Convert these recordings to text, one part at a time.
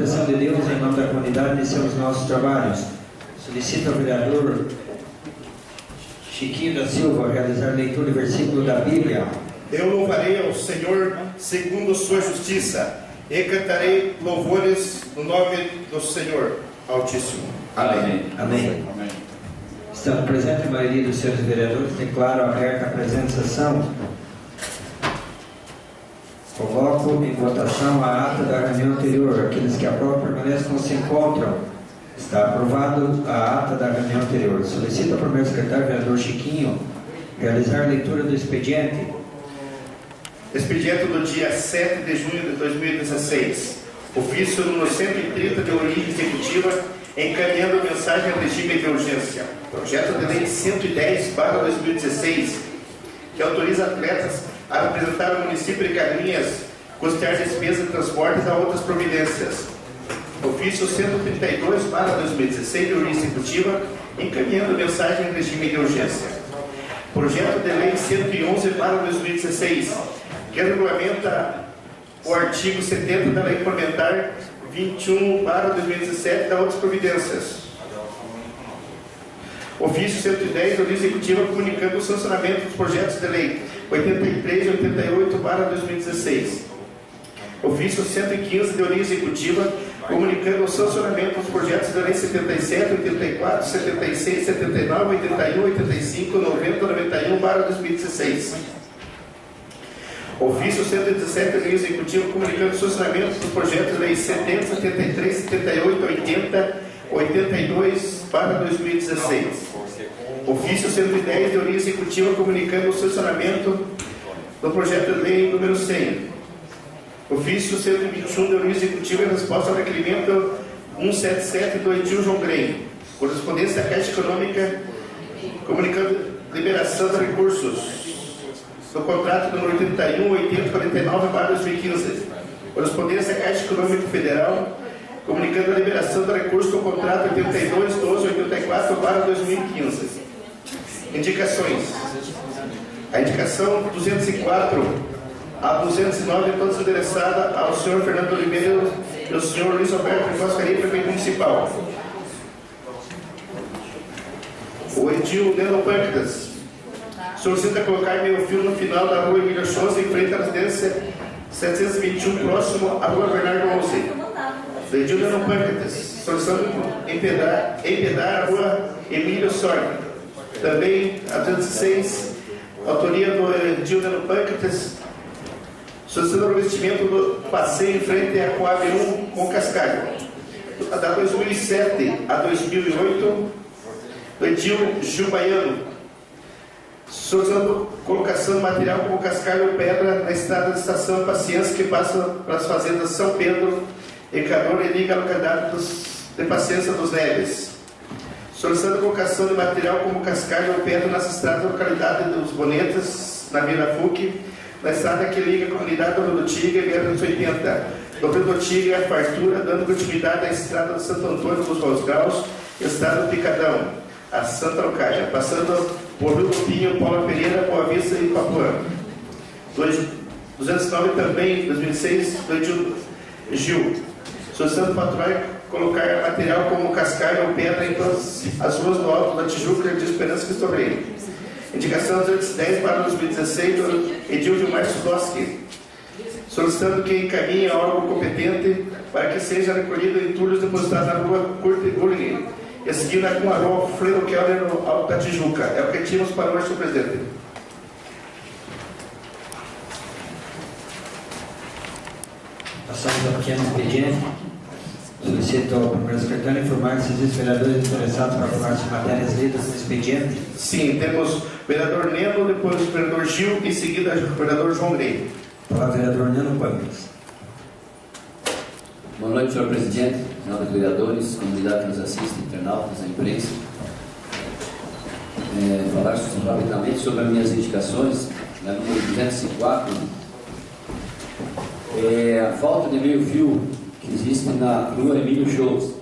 proteção de Deus em nome da comunidade, iniciamos nossos trabalhos. Solicito ao vereador Chiquinho da Silva realizar leitura e versículo da Bíblia. Eu louvarei ao Senhor segundo sua justiça e cantarei louvores no nome do Senhor Altíssimo. Amém. Amém. Estando presente a maioria dos senhores vereadores, declaro aberta a presente sessão. Coloco em votação a ata da reunião anterior. Aqueles que aprovam permaneçam como se encontram. Está aprovado a ata da reunião anterior. Solicito ao primeiro secretário, vereador Chiquinho, realizar a leitura do expediente. Expediente do dia 7 de junho de 2016. Ofício número 130 de origem executiva, encaminhando mensagem ao regime de urgência. Projeto de lei 110/2016, que autoriza atletas a representar o município de Caminhas, custear despesas de transportes a outras providências. Ofício 132/2016 de origem executiva, encaminhando mensagem ao regime de urgência. Projeto de lei 111/2016, que regulamenta o artigo 70 da Lei Complementar 21/2017 da outras providências. Ofício 110 da Lei Executiva, comunicando o sancionamento dos projetos de lei 83 e 88/2016. Ofício 115 de origem executiva, comunicando o sancionamento dos projetos de lei 77, 84, 76, 79, 81, 85, 90, 91/2016. Ofício 117 da lei executiva, comunicando o sancionamento dos projetos de lei 70, 73, 78, 80, 82/2016. Ofício 110 de origem executiva, comunicando o sancionamento do projeto de lei número 100. Ofício 121 de origem executiva, em resposta ao requerimento 177 do Edil João Grey. Correspondência à Caixa Econômica, comunicando liberação de recursos do contrato número 81.8049/2015. Correspondência à Caixa Econômica Federal, comunicando a liberação do recurso do contrato 82.1284/2015. Indicações. A indicação 204 a 209 é toda endereçada ao senhor Fernando Oliveira e ao senhor Luiz Alberto de Coscaria, prefeito municipal. O Edil Nelo Pâncreas solicita colocar meio fio no final da rua Emílio Souza, em frente à residência 721, próximo à rua Bernardo 11. O Edil Nelo Pâncreas solicitando empedar a rua Emílio Sorte. Também a 206, autoria do Edil Nelo Pâncreas, solicitando o revestimento do passeio em frente à Coab 1 com cascalho. Da 2007 a 2008, do Edil Gil Baiano, solicitando colocação de material como cascalho ou pedra na estrada de estação Paciência, que passa para as fazendas São Pedro e Cador e liga a localidade de Paciência dos Neves. Solicitando colocação de material como cascalho ou pedra nas estradas da localidade dos Bonetas, na Vila FUC, na estrada que liga a comunidade do Rio do Tigre e a 280, do Rio do Tigre a Fartura, dando continuidade à estrada de Santo Antônio dos Rosgraus, estrada do Picadão, a Santa Locádia, passando por Rio do Pinho, Paula Pereira, Boa Vista e Papuã. 209 também, 2006, do Edil Gil, solicitando patrulhar colocar material como cascalho ou pedra em todas as ruas do Alto da Tijuca de Esperança Cristo Rei. Indicação 210/2016 do Edil Gilmar Sudoski, solicitando que encaminhe a órgão competente para que seja recolhido entulhos depositados na rua Curte Burling, e a seguir com a rua Alfredo Keller no Alto da Tijuca. É o que tínhamos para hoje, senhor presidente. Passamos ao pequeno expediente. Solicito ao primeiro secretário informar se existem vereadores interessados para falar sobre matérias lidas no expediente. Sim, temos o vereador Neno, depois o vereador Gil e em seguida o vereador João Grey. Palavra vereador Neno Pâncreas. Boa noite, senhor presidente, senhores vereadores, comunidade que nos assiste, internautas, a imprensa. Falar rapidamente sobre as minhas indicações, na número 204, a falta de meio fio que existe na rua Emílio Souza.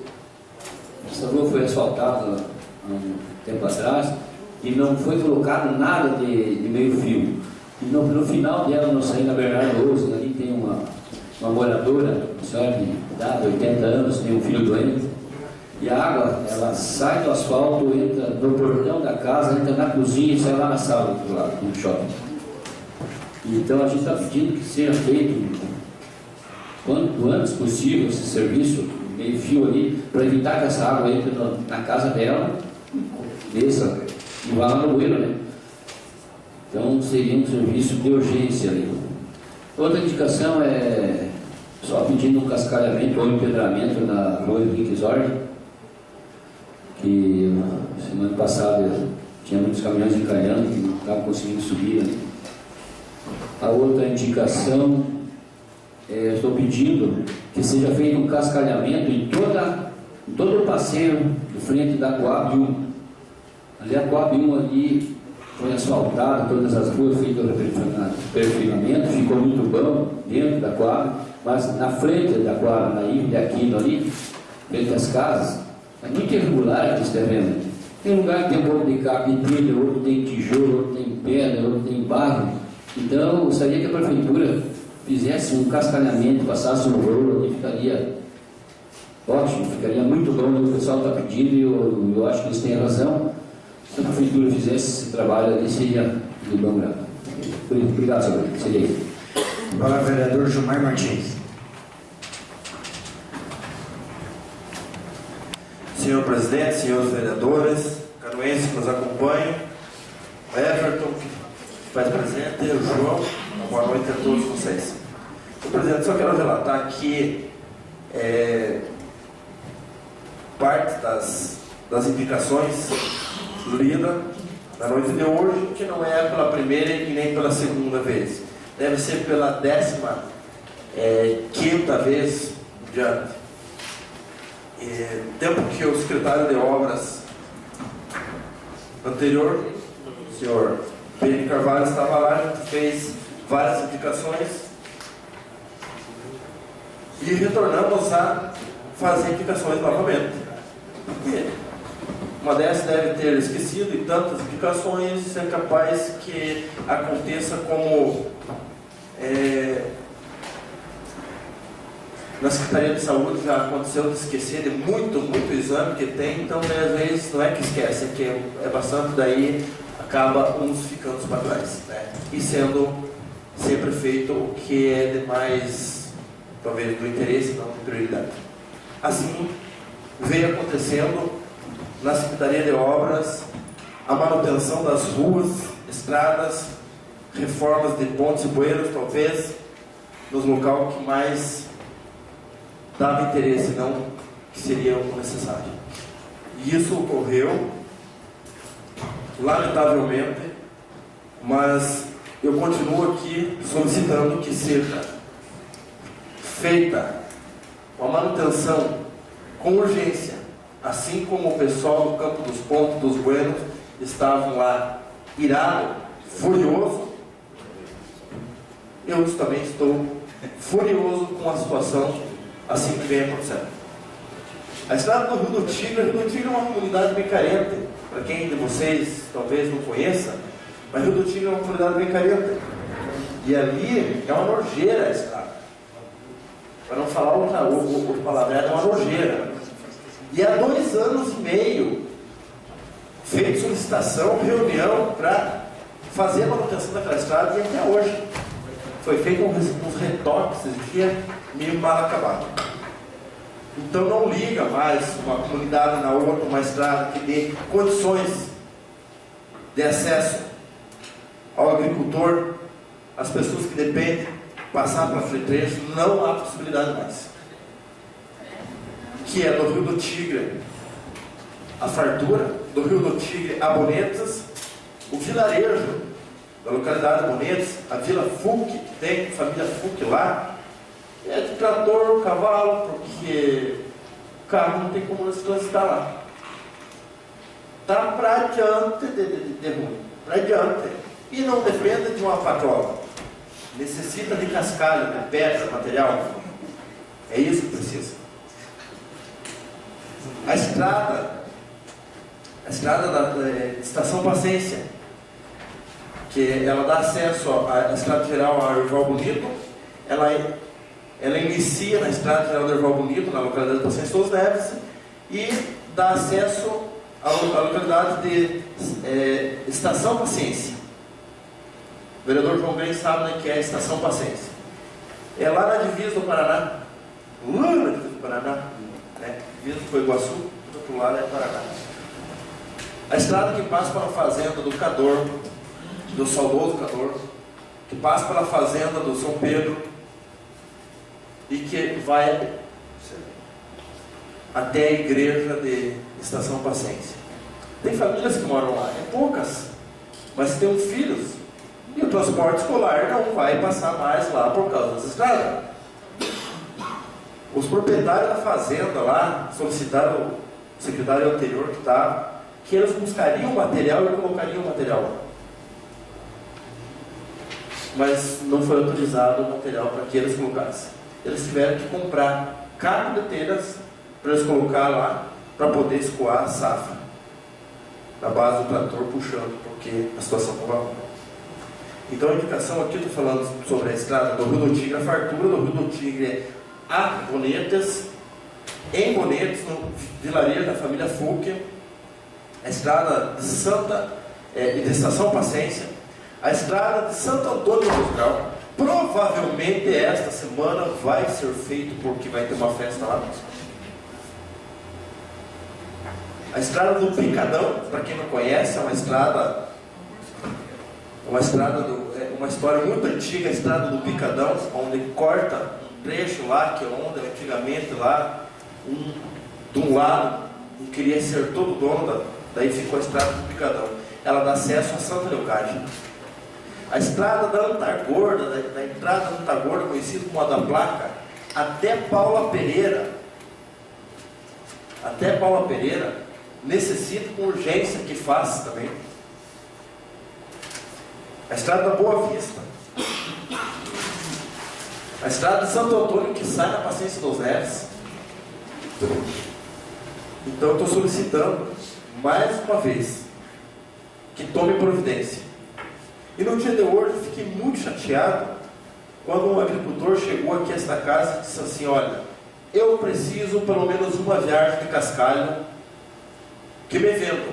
Essa rua foi asfaltada há um tempo atrás e não foi colocado nada de meio fio. E no final dela, não sair na Bernardo Oso, ali tem uma moradora, uma senhora de idade, 80 anos, tem um filho doente, e a água, ela sai do asfalto, entra no portão da casa, entra na cozinha e sai lá na sala do lado, no shopping. Então a gente está pedindo que seja feito quanto antes possível esse serviço, meio fio ali, para evitar que essa água entre na casa dela, desça e vá lá no bueiro, né? Então seria um serviço de urgência ali. Outra indicação é só pedindo um cascalhamento ou empedramento na rua Henrique Zordi, que semana passada tinha muitos caminhões encalhando que não estavam conseguindo subir, né? A outra indicação é, estou pedindo que seja feito um cascalhamento em todo o passeio de frente da Coab 1. Ali a Coab 1 ali foi asfaltada, todas as ruas feito perfilamento, ficou muito bom dentro da Coab, mas na frente da Coab, na Ive de Aquino ali, frente às casas, é muito irregular aquele terreno. Tem lugar que tem um pouco de cabo de trilha, outro tem tijolo, outro tem pedra, outro tem barro. Então eu gostaria que a prefeitura fizesse um cascalhamento, passasse um rolo ali, ficaria ótimo, ficaria muito bom. O pessoal está pedindo e eu acho que eles têm razão. Se a prefeitura fizesse esse trabalho ali, seria de bom grado. Obrigado, senhor. Seria isso. Agora, vereador Gilmar Martins. Senhor presidente, senhores vereadores, canoenses que nos acompanham, o Everton, que faz presente, e o João, boa noite a todos vocês. Senhor presidente, só quero relatar que parte das indicações lidas na noite de hoje, que não é pela primeira e nem pela segunda vez, deve ser pela 15ª vez diante. Tempo que o secretário de obras anterior, o senhor Pedro Carvalho, estava lá, a gente fez várias indicações e retornamos a fazer indicações novamente. Porque uma dessas deve ter esquecido e tantas indicações é capaz que aconteça como na Secretaria de Saúde já aconteceu de esquecer de muito exame que tem, então às vezes não é que esquece, é que é bastante, daí acaba uns ficando para trás, né? E sendo sempre feito o que é de mais, talvez, do interesse, não de prioridade. Assim, veio acontecendo na Secretaria de Obras a manutenção das ruas, estradas, reformas de pontes e bueiros, talvez, nos locais que mais dava interesse, não que seria o necessário. E isso ocorreu, lamentavelmente, mas eu continuo aqui solicitando que seja feita uma manutenção com urgência, assim como o pessoal do Campo dos Pontos, dos Buenos, estavam lá irado, furioso. Eu também estou furioso com a situação assim que vem acontecendo. A estrada do Rio do Tigre, o Rio do Tigre é uma comunidade bem carente, para quem de vocês talvez não conheça, mas o Rio do Tigre é uma comunidade bem carente. E ali é uma nojeira a estrada. Para não falar outra palavra, é uma nojeira. E há 2 anos e meio, feito solicitação, reunião para fazer a manutenção daquela estrada, e até hoje foi feito uns retoques, existia meio mal acabado. Então não liga mais uma comunidade na outra, uma estrada que dê condições de acesso ao agricultor, às pessoas que dependem, passar para frente, não há possibilidade mais. Que é do Rio do Tigre a Fartura, do Rio do Tigre a Bonetas, o vilarejo da localidade de Bonetas, a Vila Fuc, que tem família Fuc lá, é de trator, cavalo, porque o carro não tem como se transitar lá. Está para adiante de ruim, para adiante. E não depende de uma patrola. Necessita de cascalho, de pedra, material. É isso que precisa. A estrada da Estação Paciência, que ela dá acesso à estrada geral a Rival Bonito, ela ela inicia na estrada General Derval Bonito, na localidade de Paciência dos Neves, e dá acesso à localidade de Estação Paciência. O vereador João Grey sabe, né, que é a Estação Paciência. É lá na divisa do Paraná, lá na divisa do Paraná, né? Divisa do Iguaçu, do outro lado é Paraná. A estrada que passa pela fazenda do Cador, do saudoso Cador, que passa pela fazenda do São Pedro e que vai até a igreja de Estação Paciência. Tem famílias que moram lá, é poucas, mas tem filhos, e o transporte escolar não vai passar mais lá por causa dessa estrada. Os proprietários da fazenda lá solicitaram o secretário anterior que estava, que eles buscariam material e colocariam material lá. Mas não foi autorizado o material para que eles colocassem. Eles tiveram que comprar carro de telhas para eles colocar lá, para poder escoar a safra na base do trator puxando, porque a situação estava ruim. Então a indicação aqui, estou falando sobre a estrada do Rio do Tigre. A fartura do Rio do Tigre há Bonetas, em Bonetas, no vilarejo da família Fulque, a estrada de Santa e de Estação Paciência, a estrada de Santo Antônio do Grau. Provavelmente esta semana vai ser feito, porque vai ter uma festa lá. A estrada do Picadão, para quem não conhece, é uma história muito antiga, a estrada do Picadão, onde corta um trecho lá, que é onde antigamente lá, de um lado, e queria ser todo dono, daí ficou a estrada do Picadão. Ela dá acesso a Santa Leocádia. A estrada da Antagorda, da entrada da Antagorda, conhecida como a da Placa, até Paula Pereira, necessita com urgência que faça também. A estrada da Boa Vista, a estrada de Santo Antônio, que sai na Paciência dos Neves. Então eu estou solicitando mais uma vez que tome providência. E no dia de hoje eu fiquei muito chateado quando um agricultor chegou aqui a esta casa e disse assim: olha, eu preciso pelo menos uma viagem de cascalho que me vendam,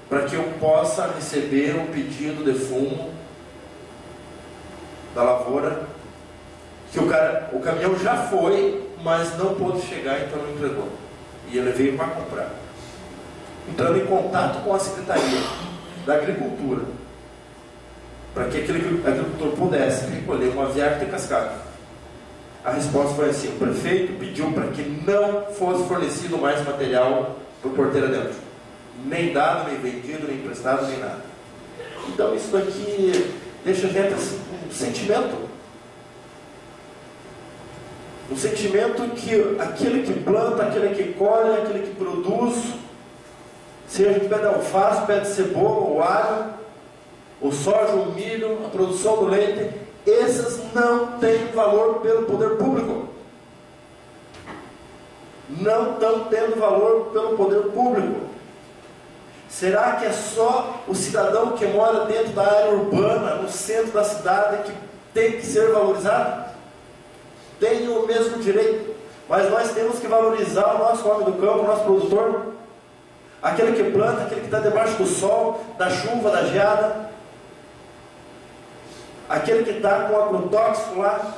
para que eu possa receber um pedido de fumo da lavoura, que o caminhão já foi, mas não pôde chegar, então não entregou. E ele veio para comprar. Entrando em contato com a Secretaria da Agricultura, para que aquele agricultor pudesse recolher uma viagem de cascalho. A resposta foi assim: o prefeito pediu para que não fosse fornecido mais material por porteira dentro, nem dado, nem vendido, nem emprestado, nem nada. Então isso daqui deixa a gente assim, um sentimento que aquele que planta, aquele que colhe, aquele que produz, seja de pé de alface, pé de cebola, o alho, o soja, o milho, a produção do leite, esses não têm valor pelo poder público. Não estão tendo valor pelo poder público. Será que é só o cidadão que mora dentro da área urbana, no centro da cidade, que tem que ser valorizado? Tem o mesmo direito, mas nós temos que valorizar o nosso homem do campo, o nosso produtor, aquele que planta, aquele que está debaixo do sol, da chuva, da geada, aquele que está com agrotóxico lá,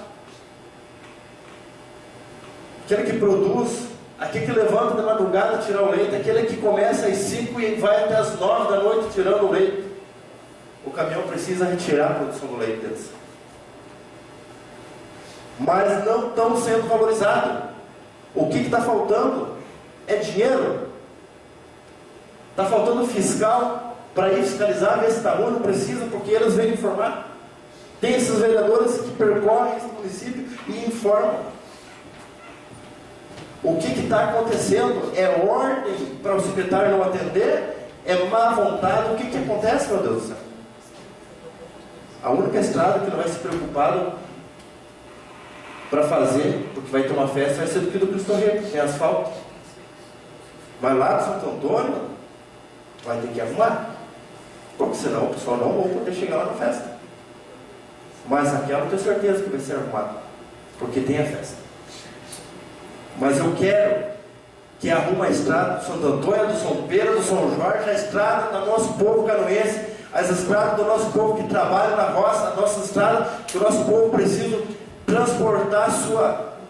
aquele que produz, aquele que levanta de madrugada tirar o leite, aquele que começa às 5 e vai até às 9 da noite tirando o leite. O caminhão precisa retirar a produção do leite deles. Mas não estão sendo valorizados. O que está faltando é dinheiro. Está faltando fiscal para ir fiscalizar, ver se está ruim, não precisa, porque eles vêm informar. Tem esses vereadores que percorrem esse município e informam. O que está acontecendo? É ordem para o secretário não atender? É má vontade? O que acontece, meu Deus do céu? A única estrada que não vai se preocupar para fazer, porque vai ter uma festa, vai ser do Cristo Rei, tem asfalto. Mas lá do Santo Antônio vai ter que arrumar, porque senão o pessoal não vai poder chegar lá na festa. Mas aquela eu tenho certeza que vai ser arrumada. porque tem a festa. Mas eu quero que arruma a estrada do Santo Antônio, do São Pedro, do São Jorge, a estrada do nosso povo canoense, as estradas do nosso povo que trabalha na roça, a nossa estrada que o nosso povo precisa transportar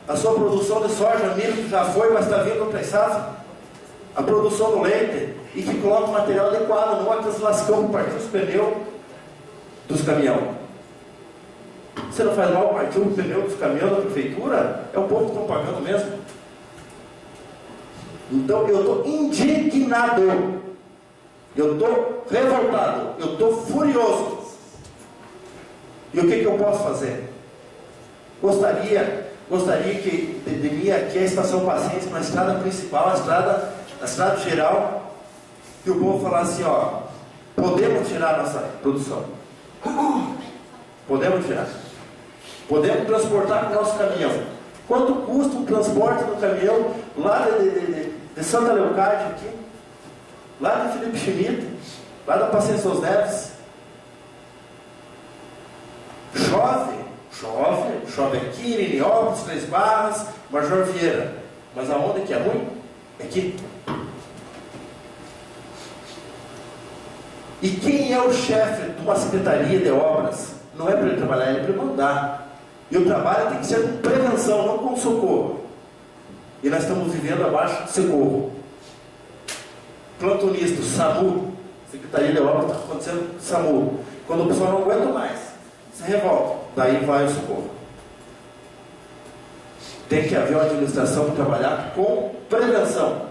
a sua produção de soja, milho que já foi, mas está vindo outra safra, a produção do leite, e que coloca o material adequado, não aqueles lascão que partiu os pneus dos caminhões. Você não faz mal partir o pneu dos caminhões da prefeitura? É o povo que estão pagando mesmo. Então eu estou indignado, eu estou revoltado, eu estou furioso. E o que eu posso fazer? Gostaria que de mim aqui a estação Paciência, na estrada principal, a estrada geral, que o povo falasse assim, ó, podemos tirar a nossa produção. Podemos tirar. Podemos transportar com o nosso caminhão. Quanto custa o transporte do caminhão lá de Santa Leocádia aqui, lá de Felipe Schmidt, lá da Paciência dos Neves? Chove aqui, em Iriópolis, Três Barras, Major Vieira. Mas aonde que é ruim? É aqui. E quem é o chefe de uma secretaria de obras? Não é para ele trabalhar, é para ele mandar. E o trabalho tem que ser com prevenção, não com socorro. E nós estamos vivendo abaixo de socorro. Plantonista, SAMU, Secretaria de Obras, está acontecendo SAMU. Quando o pessoal não aguenta mais, se revolta, daí vai o socorro. Tem que haver uma administração para trabalhar com prevenção.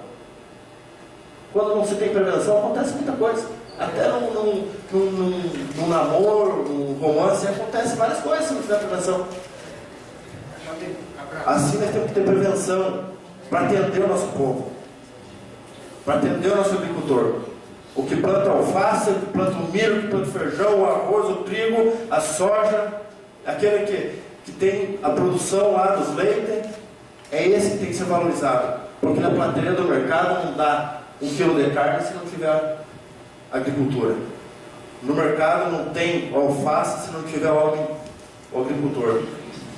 Quando não se tem prevenção, acontece muita coisa. Até num namoro, num romance, acontece várias coisas se não tiver prevenção. Assim nós temos que ter prevenção para atender o nosso povo, para atender o nosso agricultor. O que planta alface, o que planta o milho, o que planta o feijão, o arroz, o trigo, a soja, aquele que tem a produção lá dos leites, é esse que tem que ser valorizado. Porque na prateleira do mercado não dá 1 quilo de carne se não tiver agricultura. No mercado não tem alface se não tiver o agricultor.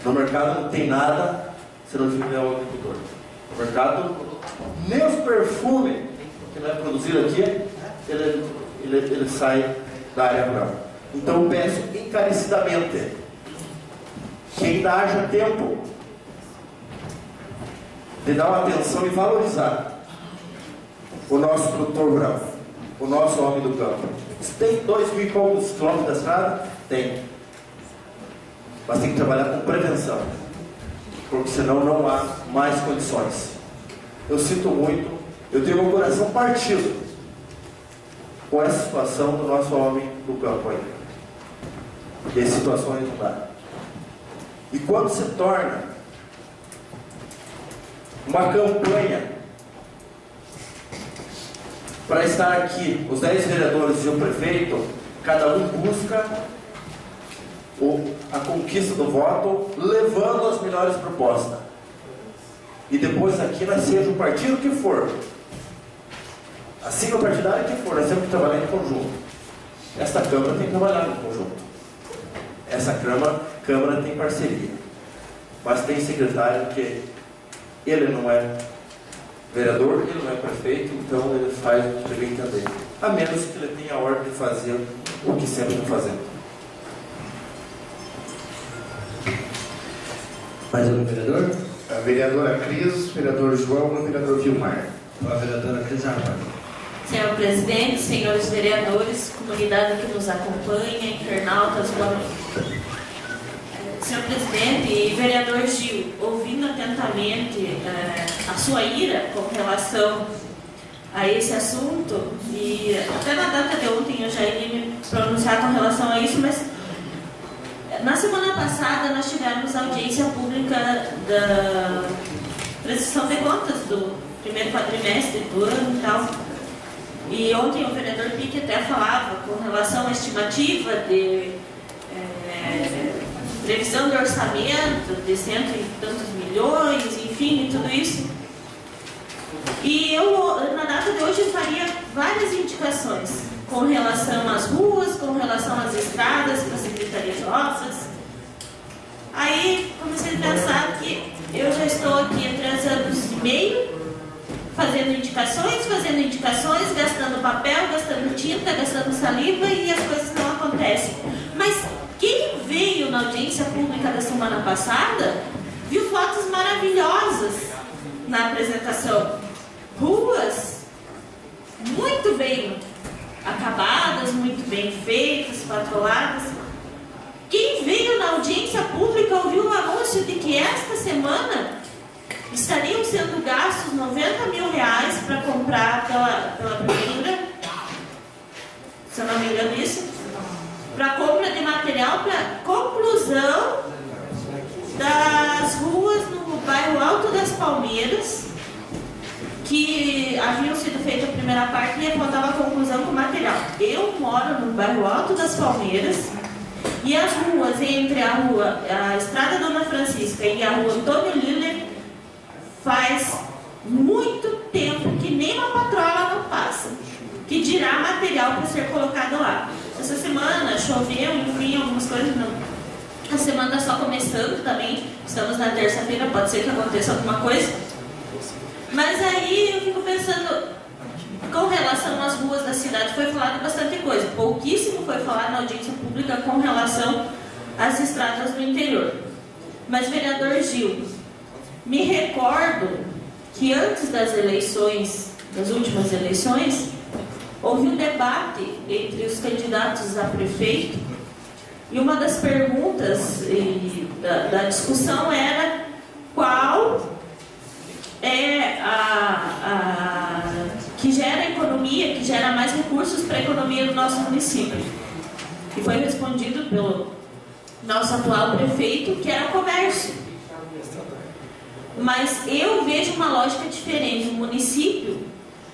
No mercado não tem nada se não tiver o agricultor. No mercado, nem os perfumes que não é produzido aqui, ele sai da área rural. Então eu peço encarecidamente que ainda haja tempo de dar uma atenção e valorizar o nosso produtor rural, o nosso homem do campo. Tem 2.000 e poucos quilômetros da estrada? Tem. Mas tem que trabalhar com prevenção, porque senão não há mais condições. Eu sinto muito, eu tenho meu coração partido com essa situação do nosso homem do campo aí. E as situações não dá. E quando se torna uma campanha para estar aqui, os 10 vereadores e o prefeito, cada um busca a conquista do voto, levando as melhores propostas. E depois aqui nós seja o partido que for, a sigla partidária que for, nós temos que trabalhar em conjunto. Esta Câmara tem que trabalhar em conjunto. Essa Câmara tem parceria. Mas tem secretário que ele não é vereador, ele não é prefeito, então ele faz o que ele entender. A menos que ele tenha a ordem de fazer o que sempre está fazendo. Mais algum vereador? A vereadora Cris, vereador João e o vereador Vilmar. A vereadora Cris Armando. Senhor presidente, senhores vereadores, comunidade que nos acompanha, internautas, boa noite. Senhor presidente e vereador Gil, ouvindo atentamente a sua ira com relação a esse assunto, e até na data de ontem eu já iria me pronunciar com relação a isso, mas na semana passada nós tivemos a audiência pública da prestação de contas do primeiro quadrimestre do ano e tal. E ontem o vereador Pique até falava com relação à estimativa de previsão de orçamento de 100 e tantos milhões, enfim, e tudo isso. E eu, na data de hoje, faria várias indicações com relação às ruas, com relação às estradas, para a Secretaria de Obras, Aí comecei a pensar que eu já estou aqui há 3 anos e meio, fazendo indicações, gastando papel, gastando tinta, gastando saliva e as coisas não acontecem. Mas quem veio na audiência pública da semana passada viu fotos maravilhosas na apresentação. Ruas muito bem acabadas, muito bem feitas, patroladas. Quem veio na audiência pública ouviu o anúncio de que esta semana estariam sendo gastos R$90 mil para comprar pela prefeitura, se eu não me engano isso, para compra de material para conclusão das ruas no bairro Alto das Palmeiras, que haviam sido feita a primeira parte e ia faltar uma conclusão com material. Eu moro no bairro Alto das Palmeiras e as ruas entre a Estrada Dona Francisca e a rua Antônio Liller faz muito tempo que nem uma patrola não passa, que dirá material para ser colocado lá. Essa semana choveu, enfim, algumas coisas não. A semana está só começando também, estamos na terça-feira, pode ser que aconteça alguma coisa. Mas aí eu fico pensando, com relação às ruas da cidade, foi falado bastante coisa. Pouquíssimo foi falado na audiência pública com relação às estradas do interior. Mas, vereador Gil, me recordo que antes das eleições, das últimas eleições, houve um debate entre os candidatos a prefeito e uma das perguntas da discussão era qual é a que gera economia, que gera mais recursos para a economia do nosso município. E foi respondido pelo nosso atual prefeito, que era o comércio. Mas eu vejo uma lógica diferente. Um município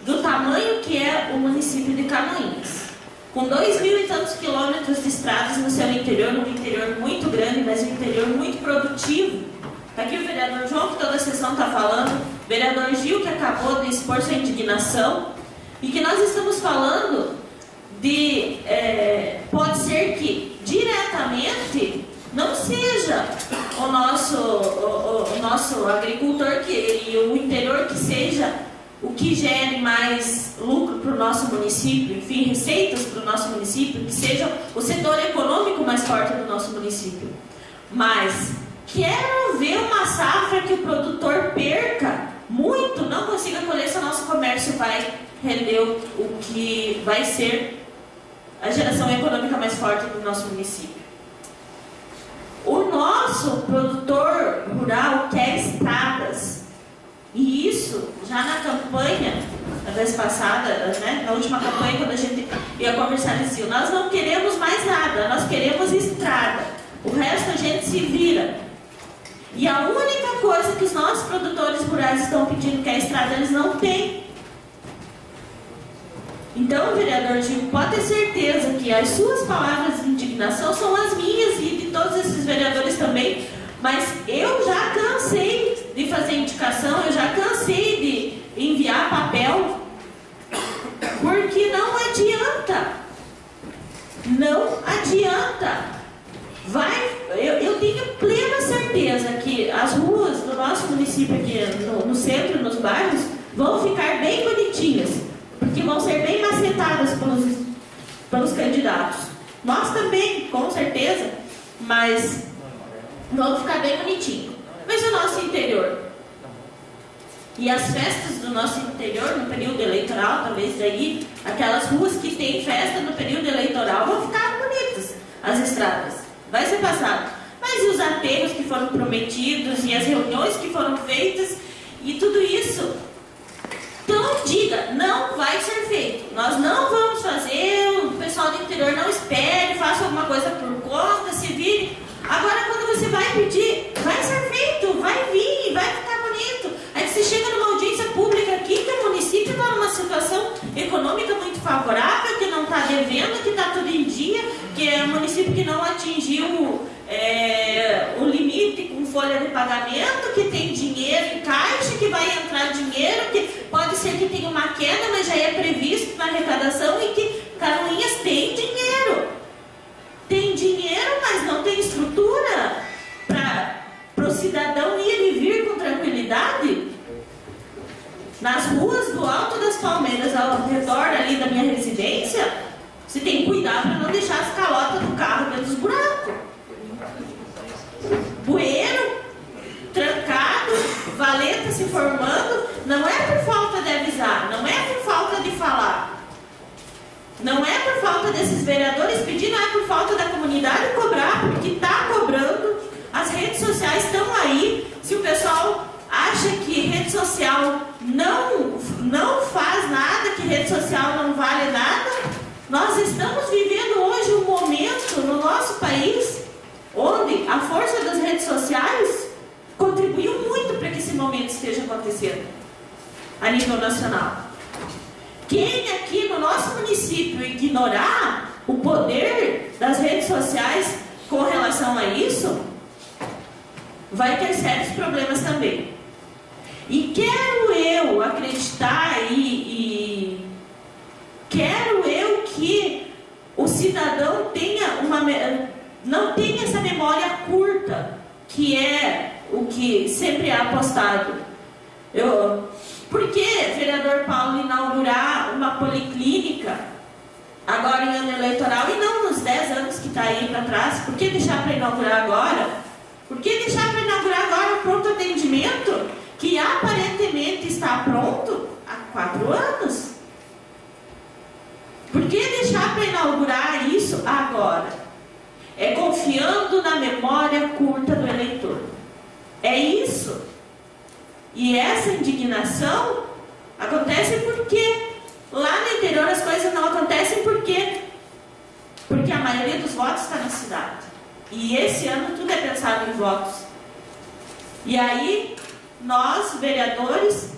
do tamanho que é o município de Canoinhas, com 2.000 e tantos quilômetros de estradas no seu interior, num interior muito grande, mas um interior muito produtivo. Está aqui o vereador João, que toda a sessão está falando, o vereador Gil, que acabou de expor sua indignação, e que nós estamos falando de, pode ser que diretamente não seja o nosso agricultor e o interior que seja o que gere mais lucro para o nosso município, enfim, receitas para o nosso município, que seja o setor econômico mais forte do nosso município. Mas quero ver uma safra que o produtor perca muito, não consiga colher, se o nosso comércio vai render o que vai ser a geração econômica mais forte do nosso município. O nosso produtor rural quer estradas. E isso, já na campanha, na vez passada, né, na última campanha, quando a gente ia conversar, dizia: nós não queremos mais nada, nós queremos estrada. O resto a gente se vira. E a única coisa que os nossos produtores rurais estão pedindo, que é a estrada, eles não têm. Então, vereador Gil, pode ter certeza que as suas palavras de indignação são as minhas e de todos esses vereadores também. Mas eu já cansei de fazer indicação, eu já cansei de enviar papel, porque não adianta. Não adianta. Eu tenho plena certeza que as ruas do nosso município aqui no centro, nos bairros, vão ficar bem bonitinhas, porque vão ser bem macetadas pelos candidatos. Nós também, com certeza, mas vão ficar bem bonitinho. Mas o nosso interior? E as festas do nosso interior no período eleitoral, talvez daí, aquelas ruas que tem festa no período eleitoral vão ficar bonitas, as estradas. Vai ser passado. Mas e os aterros que foram prometidos, e as reuniões que foram feitas, e tudo isso? Então diga, não vai ser feito. Nós não vamos fazer, o pessoal do interior não espere, faça alguma coisa por conta, se vire. Agora, quando você vai pedir, vai ser feito, vai vir, vai ficar bonito. Aí você chega numa audiência pública aqui, que o município está numa situação econômica muito favorável, que não está devendo, que está tudo em dia, que é um município que não atingiu o limite com folha de pagamento, que tem dinheiro em caixa, que vai entrar dinheiro, que pode ser que tenha uma queda, mas já é previsto na arrecadação, e que Canoinhas tem dinheiro. Tem dinheiro, mas não tem estrutura para nas ruas do Alto das Palmeiras, ao redor ali da minha residência, você tem que cuidar para não deixar as calotas do carro dentro dos buracos. Bueiro, trancado, valeta se formando, não é por falta de avisar, não é por falta de falar, não é por falta desses vereadores pedir, não é por falta da comunidade cobrar, porque está cobrando, as redes sociais estão aí. Se o pessoal acha que rede social não faz nada, que rede social não vale nada, nós estamos vivendo hoje um momento no nosso país onde a força das redes sociais contribuiu muito para que esse momento esteja acontecendo a nível nacional. Quem aqui no nosso município ignorar o poder das redes sociais com relação a isso, vai ter sérios problemas também. E quero eu acreditar e quero eu que o cidadão não tenha essa memória curta, que é o que sempre é apostado. Por que, vereador Paulo, inaugurar uma policlínica agora em ano eleitoral e não nos 10 anos que está aí para trás? Por que deixar para inaugurar agora? Por que deixar para inaugurar agora um pronto atendimento que aparentemente está pronto há 4 anos? Por que deixar para inaugurar isso agora? É confiando na memória curta do eleitor. É isso. E essa indignação acontece porque lá no interior as coisas não acontecem porque a maioria dos votos está na cidade. E esse ano tudo é pensado em votos. E aí, nós, vereadores,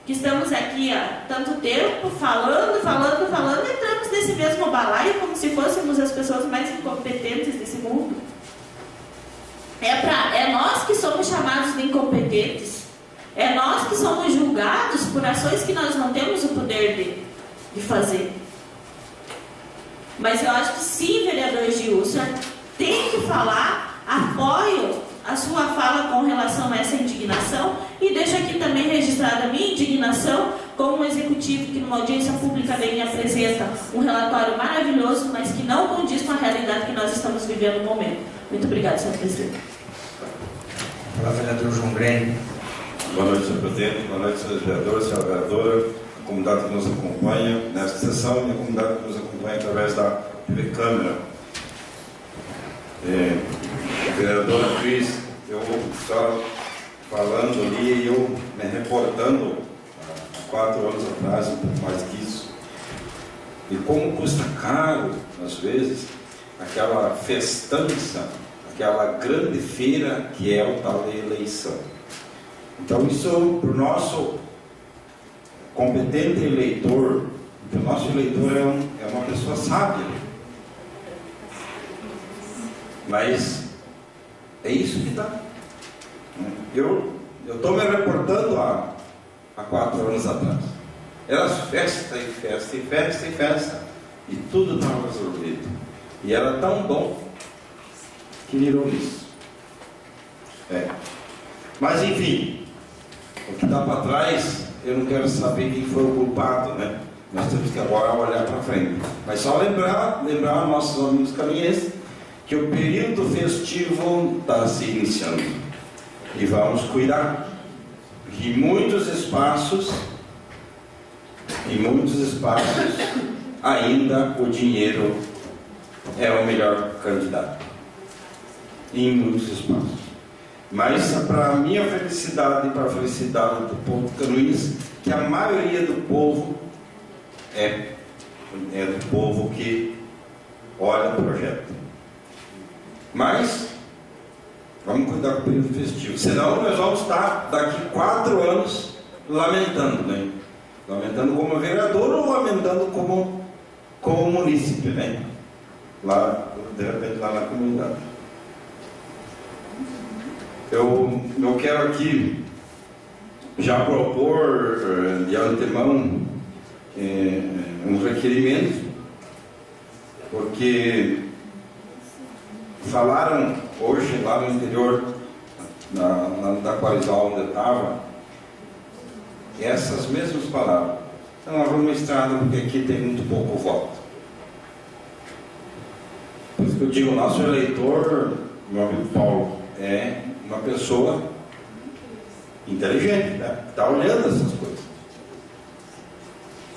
que estamos aqui há tanto tempo, falando, entramos nesse mesmo balaio como se fôssemos as pessoas mais incompetentes desse mundo. É nós que somos chamados de incompetentes. É nós que somos julgados por ações que nós não temos o poder de fazer. Mas eu acho que sim, vereador Gil, o senhor tem que falar, apoio a sua fala com relação a essa indignação e deixo aqui também registrada a minha indignação como um executivo que numa audiência pública vem e apresenta um relatório maravilhoso, mas que não condiz com a realidade que nós estamos vivendo no momento. Muito obrigado, senhor presidente. Olá, vereador João Grêmio. Boa noite, senhor presidente. Boa noite, senhores vereadores, senhora vereadora, a comunidade que nos acompanha nesta sessão e a comunidade que nos acompanha através da TV Câmara. Vereadora Cris, eu estava falando ali e eu me reportando há 4 anos atrás, um pouco mais que isso, e como custa caro, às vezes, aquela festança, aquela grande feira que é o tal de eleição. Então isso para o nosso competente eleitor, porque o nosso eleitor é uma pessoa sábia, mas é isso que dá. Eu estou me reportando há 4 anos atrás. Era festa e festa e festa e festa, e tudo estava resolvido. E era tão bom que virou isso. Mas enfim, o que está para trás, eu não quero saber quem foi o culpado, né? Nós temos que agora olhar para frente. Mas só lembrar nossos amigos caminhoneiros que o período festivo está se iniciando. E vamos cuidar. Porque em muitos espaços ainda o dinheiro é o melhor candidato. Em muitos espaços. Mas para a minha felicidade e para a felicidade do povo de Canoinhas, que a maioria do povo é do povo que olha o projeto. Mas vamos cuidar com o período festivo, senão nós vamos estar daqui 4 anos lamentando, né? Lamentando como vereador ou lamentando como munícipe, né? Lá, de repente, lá na comunidade. Eu quero aqui já propor de antemão um requerimento, porque falaram hoje lá no interior da Quarizal onde eu estava, essas mesmas palavras. Então, nós vamos estrada porque aqui tem muito pouco voto. Por isso que eu digo, o nosso eleitor, meu amigo Paulo, é uma pessoa inteligente, né? Está olhando essas coisas.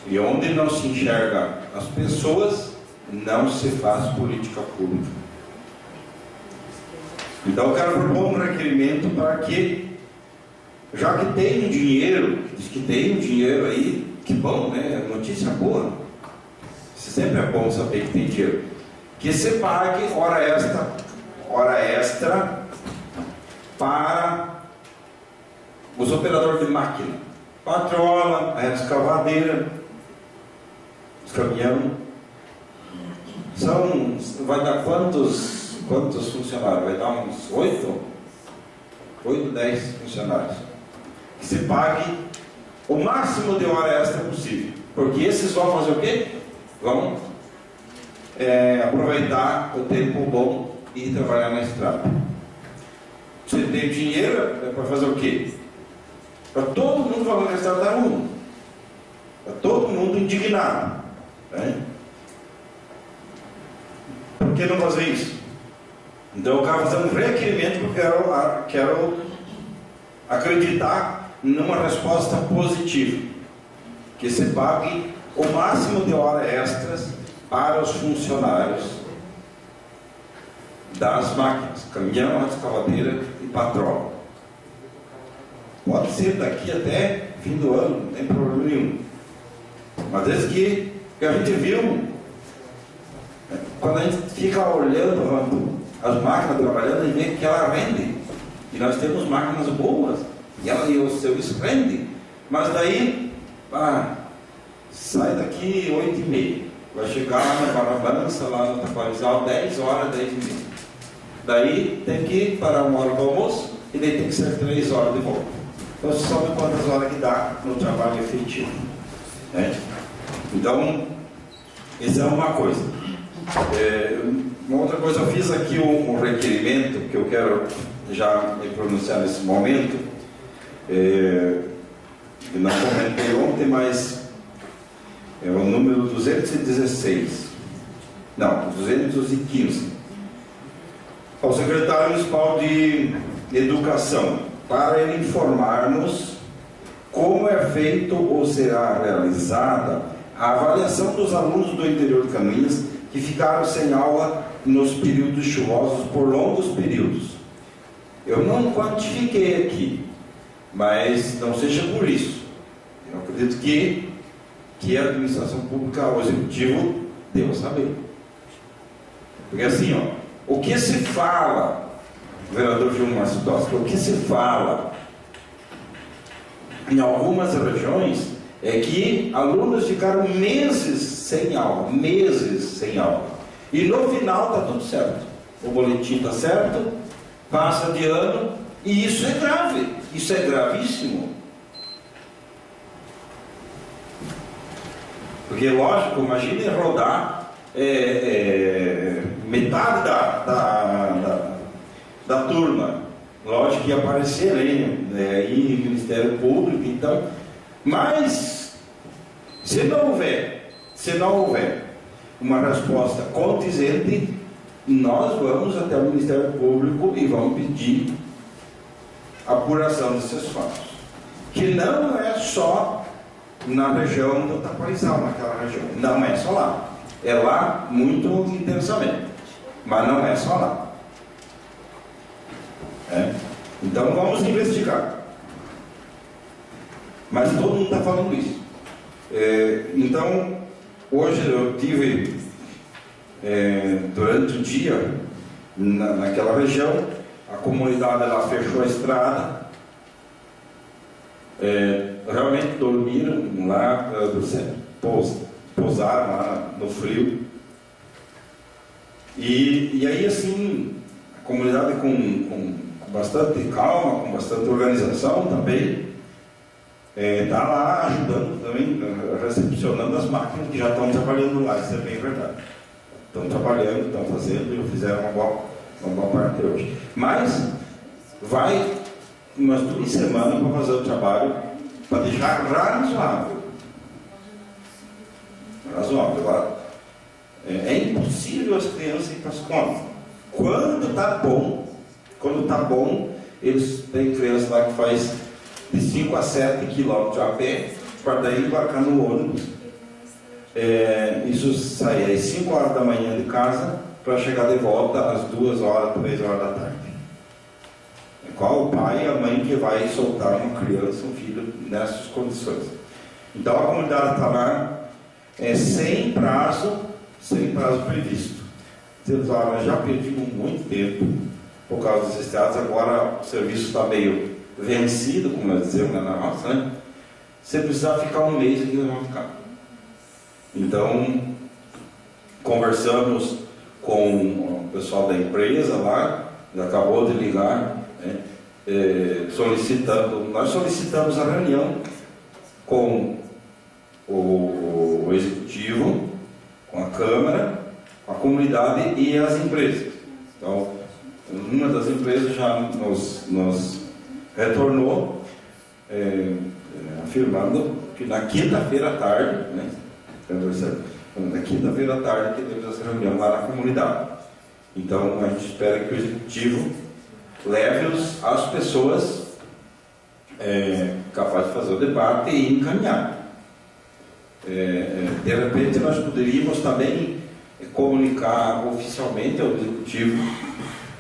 E onde não se enxerga as pessoas, não se faz política pública. Então eu quero propor um requerimento para que, já que tem dinheiro, diz que tem dinheiro aí, que bom, né? Notícia boa. Sempre é bom saber que tem dinheiro. Que se pague hora extra para os operadores de máquina. Patrola, a escavadeira, os caminhões. Vai dar quantos funcionários? Vai dar uns 8, 10 funcionários. Que se pague o máximo de hora extra possível. Porque esses vão fazer o quê? Vão aproveitar o tempo bom e trabalhar na estrada. Você tem dinheiro, é para fazer o quê? Para todo mundo falando que a estrada está ruim. Para todo mundo indignado. Né? Por que não fazer isso? Então eu quero fazer um requerimento porque eu quero acreditar numa resposta positiva. Que se pague o máximo de horas extras para os funcionários das máquinas, caminhão, escavadeira e patrola. Pode ser daqui até fim do ano, não tem problema nenhum. Mas desde que a gente viu, quando a gente fica olhando as máquinas trabalhando, a gente vê que ela rende. E nós temos máquinas boas, e o serviço rende. Mas daí, sai daqui 8h30. Vai chegar lá na balança, lá no Taquarizal, 10 horas, 10h30. Daí tem que parar 1 hora do almoço e daí tem que ser 3 horas de volta. Então você sabe quantas horas que dá no trabalho efetivo. Né? Então, isso é uma coisa. Uma outra coisa, eu fiz aqui um requerimento que eu quero já me pronunciar nesse momento. Eu não comentei ontem, mas é o número 216. Não, 215. Ao secretário municipal de Educação, para ele informar-nos como é feito ou será realizada a avaliação dos alunos do interior de Canoinhas que ficaram sem aula nos períodos chuvosos por longos períodos. Eu não quantifiquei aqui, mas não seja por isso. Eu acredito que a administração pública, o executivo, deva saber. Porque assim, o que se fala, o vereador Gilmar Sidósky, o que se fala em algumas regiões é que alunos ficaram meses sem aula, e no final está tudo certo. O boletim está certo, passa de ano, e isso é grave, isso é gravíssimo. Porque, lógico, imagine rodar metade da turma. Lógico que ia aparecer aí Ministério Público, então. Mas, se não houver uma resposta condizente, nós vamos até o Ministério Público e vamos pedir apuração desses fatos. Que não é só na região do Taquarizal, naquela região. Não é só lá. É lá muito intensamente. Mas não é só lá. Então vamos investigar. Mas todo mundo está falando isso. Então, hoje eu tive, durante o dia, naquela região, a comunidade lá fechou a estrada. Realmente dormiram lá, pousaram lá no frio. E aí assim, a comunidade com bastante calma, com bastante organização também, está lá ajudando também, recepcionando as máquinas que já estão trabalhando lá, isso é bem verdade. Estão trabalhando, estão fazendo, e fizeram uma boa parte hoje. Mas vai umas 2 semanas para fazer o trabalho para deixar razoável. Razoável. É impossível as crianças irem para a escola. Quando está bom, eles têm crianças lá que faz de 5 a 7 quilômetros a pé, para daí embarcar no ônibus. Isso sai às 5 horas da manhã de casa, para chegar de volta às 2 horas, 3 horas da tarde. Qual o pai e a mãe que vai soltar uma criança, um filho, nessas condições? Então a comunidade está lá, sem prazo previsto. Eles falaram, já perdimos muito tempo por causa dos estados, agora o serviço está meio vencido, como nós dizemos na nossa, né? Se precisar ficar um mês, eles vão ficar. Então, conversamos com o pessoal da empresa lá, ele acabou de ligar, né? Nós solicitamos a reunião com o executivo, com a Câmara, com a comunidade e as empresas. Então, uma das empresas já nos retornou, afirmando que na quinta-feira à tarde, né, na quinta-feira à tarde teremos essa reunião lá na comunidade. Então, a gente espera que o executivo leve-os às pessoas capazes de fazer o debate e encaminhar. De repente, nós poderíamos também comunicar oficialmente ao executivo,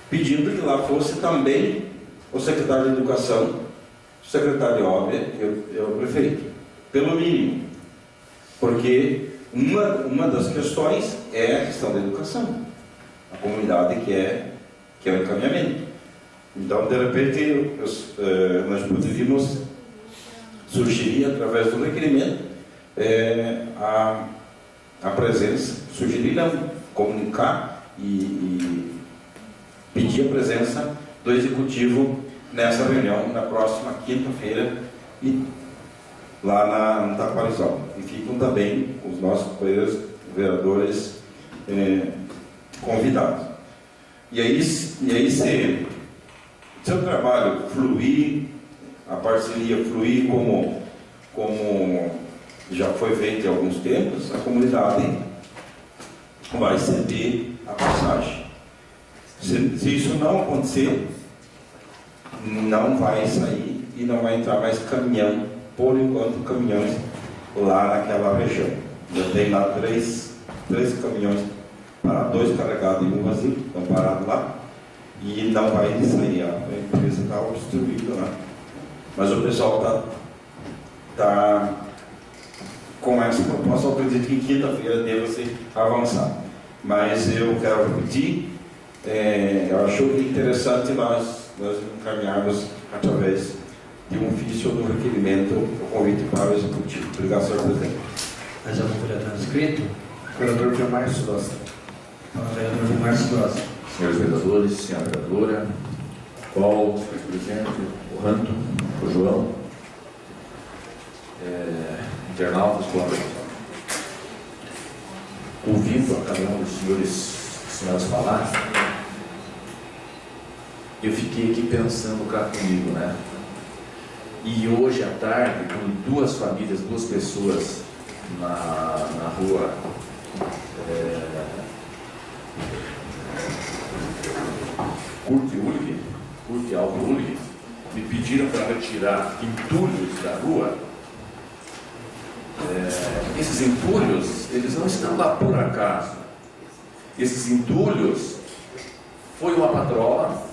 pedindo que lá fosse também o secretário de Educação, o secretário de Obra e o prefeito, pelo mínimo, porque uma das questões é a questão da educação, a comunidade quer o encaminhamento. Então, de repente, nós poderíamos sugerir, através do requerimento, a presença, sugerir, comunicar e pedir a presença do executivo nessa reunião na próxima quinta-feira e lá no Taquarizal. E ficam também os nossos companheiros vereadores convidados. E aí se o trabalho fluir, a parceria fluir como já foi feito em alguns tempos, a comunidade vai ceder a passagem. Se isso não acontecer, não vai sair e não vai entrar mais caminhão, por enquanto, caminhões lá naquela região. Já tem lá três caminhões, dois carregados e um vazio, estão parados lá, e não vai sair. A empresa está obstruída lá. Mas o pessoal está com essa proposta. Eu acredito que quinta-feira deva ser avançado. Mas eu quero repetir, eu acho interessante nós encaminharmos através de um ofício ou de um requerimento o convite para o executivo. Obrigado, senhor presidente. Mais algum vereador inscrito? Vereador Vilmar Sidócia. Vereador Vilmar Sidócia. Senhores vereadores, senhora vereadora, qual presidente, o Ranto, o João, internautas, ouvindo a cada um dos senhores e senhoras falar, eu fiquei aqui pensando cá comigo, né? E hoje à tarde, com duas famílias, duas pessoas na rua Curte Aldo Ulrich, me pediram para retirar entulhos da rua. Esses entulhos, eles não estão lá por acaso. Esses entulhos foi uma patroa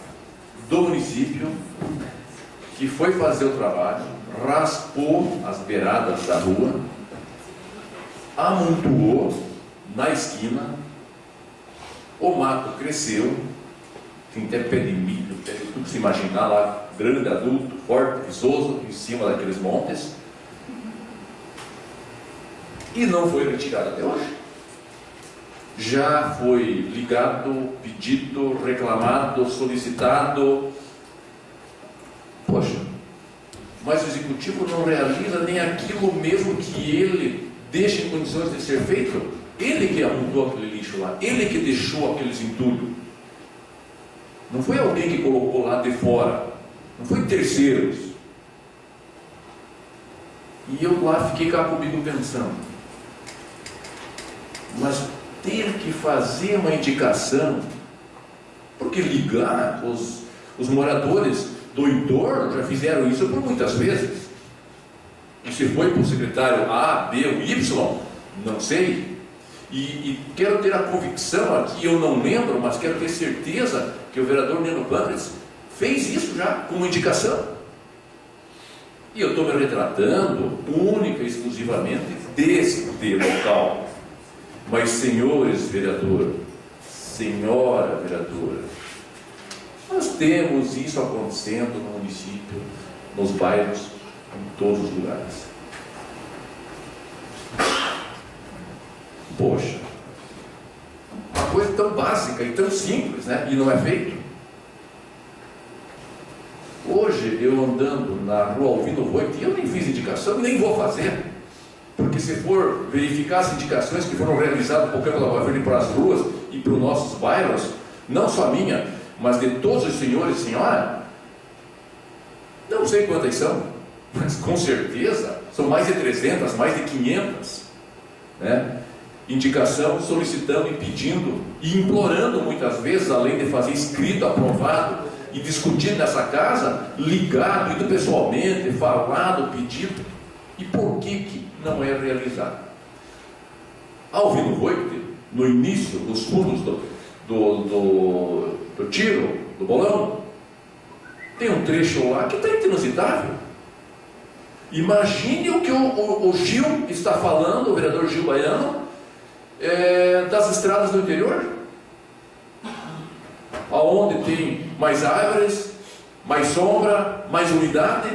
do município que foi fazer o trabalho, raspou as beiradas da rua, amontoou na esquina, o mato cresceu, tem até pé de milho, pé de tudo que se imaginar lá, grande, adulto, forte, viçoso, em cima daqueles montes, e não foi retirado até hoje. Já foi ligado, pedido, reclamado, solicitado. Poxa, mas o executivo não realiza nem aquilo mesmo que ele deixa em condições de ser feito. Ele que amontou aquele lixo lá, ele que deixou aqueles entulhos. Não foi alguém que colocou lá de fora, não foi terceiros. E eu lá fiquei cá comigo pensando, mas ter que fazer uma indicação, porque ligar os moradores do entorno já fizeram isso por muitas vezes. E se foi para o secretário A, B ou Y, não sei. E quero ter a convicção aqui, eu não lembro, mas quero ter certeza que o vereador Neno Pâmeres fez isso já, como indicação. E eu estou me retratando única e exclusivamente desse local. Mas, senhores vereador, senhora vereadora, nós temos isso acontecendo no município, nos bairros, em todos os lugares. Poxa, uma coisa tão básica e tão simples, né? E não é feito. Hoje, eu andando na rua Alvino Voigt, eu nem fiz indicação e nem vou fazer. Porque se for verificar as indicações que foram realizadas por Câmara Lava Verde para as ruas e para os nossos bairros, não só a minha, mas de todos os senhores e senhora, não sei quantas são, mas com certeza são mais de 300, mais de 500, né? Indicação, solicitando e pedindo e implorando muitas vezes, além de fazer escrito, aprovado e discutir nessa casa, ligado, indo pessoalmente, falado, pedido. E por que não é realizado? Alvino Voigt, no início dos fundos do tiro, do bolão, tem um trecho lá que está intransitável. Imagine o que o Gil está falando, o vereador Gil Baiano, das estradas do interior, aonde tem mais árvores, mais sombra, mais umidade.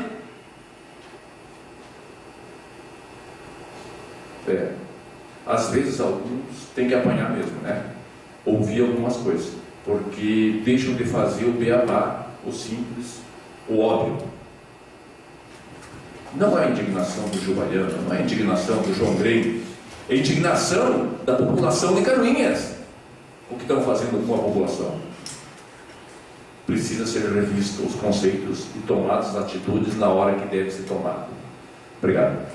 Às vezes alguns têm que apanhar mesmo, né? Ouvir algumas coisas, porque deixam de fazer o beabá, o simples, o óbvio. Não é indignação do Gil Baiano, não é indignação do João Grey, é indignação da população de Canoinhas. O que estão fazendo com a população? Precisa ser revisto os conceitos e tomadas as atitudes na hora que deve ser tomado. Obrigado.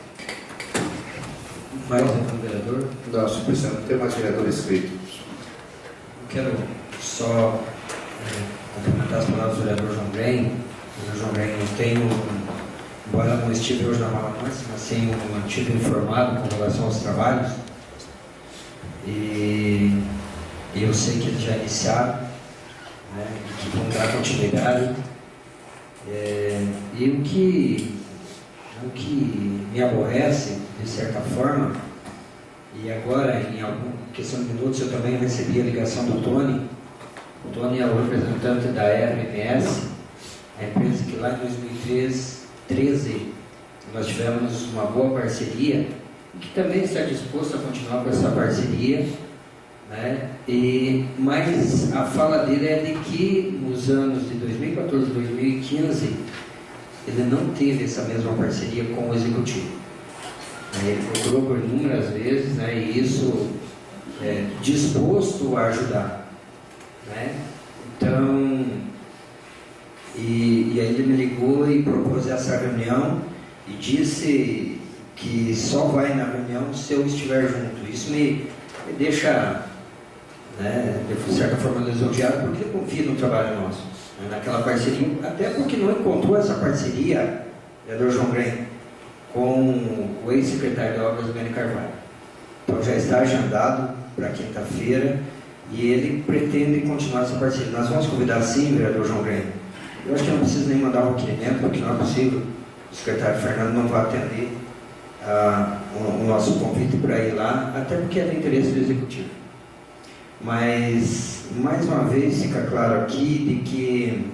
Mais algum vereador? Não, senhor presidente, não tem mais vereador inscrito. Quero só complementar as palavras do vereador João Grey. O João Grey, eu tenho, embora não estive hoje na Mala Mansa, mas sim mantido informado com relação aos trabalhos. E eu sei que eles já iniciaram, né, que vão dar continuidade. E o que me aborrece, de certa forma, e agora, em alguma questão de minutos, eu também recebi a ligação do Tony. O Tony é o representante da RMS, a empresa que lá em 2013 nós tivemos uma boa parceria, e que também está disposto a continuar com essa parceria, né? Mas a fala dele é de que nos anos de 2014 e 2015 ele não teve essa mesma parceria com o executivo. Ele procurou por inúmeras vezes, né, e isso disposto a ajudar, né? Então, e aí ele me ligou e propôs essa reunião e disse que só vai na reunião se eu estiver junto. Isso me deixa, né, de certa forma lisonjeado, porque eu confio no trabalho nosso, né, naquela parceria, até porque não encontrou essa parceria, vereador João Grey, com o ex-secretário de Obras, Beni Carvalho. Então já está agendado para quinta-feira e ele pretende continuar essa parceria. Nós vamos convidar sim, vereador João Grey. Eu acho que não preciso nem mandar um requerimento, porque não é possível. O secretário Fernando não vai atender o nosso convite para ir lá, até porque é do interesse do executivo. Mas, mais uma vez, fica claro aqui de que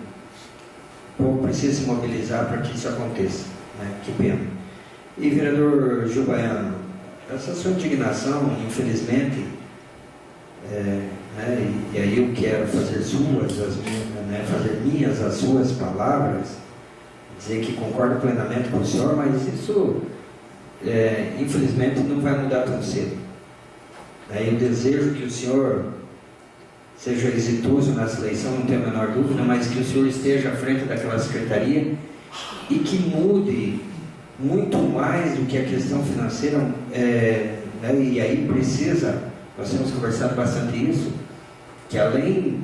o povo precisa se mobilizar para que isso aconteça, né? Que pena. E, vereador Gil Baiano, essa sua indignação, infelizmente, né, e aí eu quero fazer fazer minhas as suas palavras, dizer que concordo plenamente com o senhor, mas isso, infelizmente, não vai mudar tão cedo. Eu desejo que o senhor seja exitoso nessa eleição, não tenho a menor dúvida, mas que o senhor esteja à frente daquela secretaria e que mude muito mais do que a questão financeira, né, e aí nós temos conversado bastante isso, que além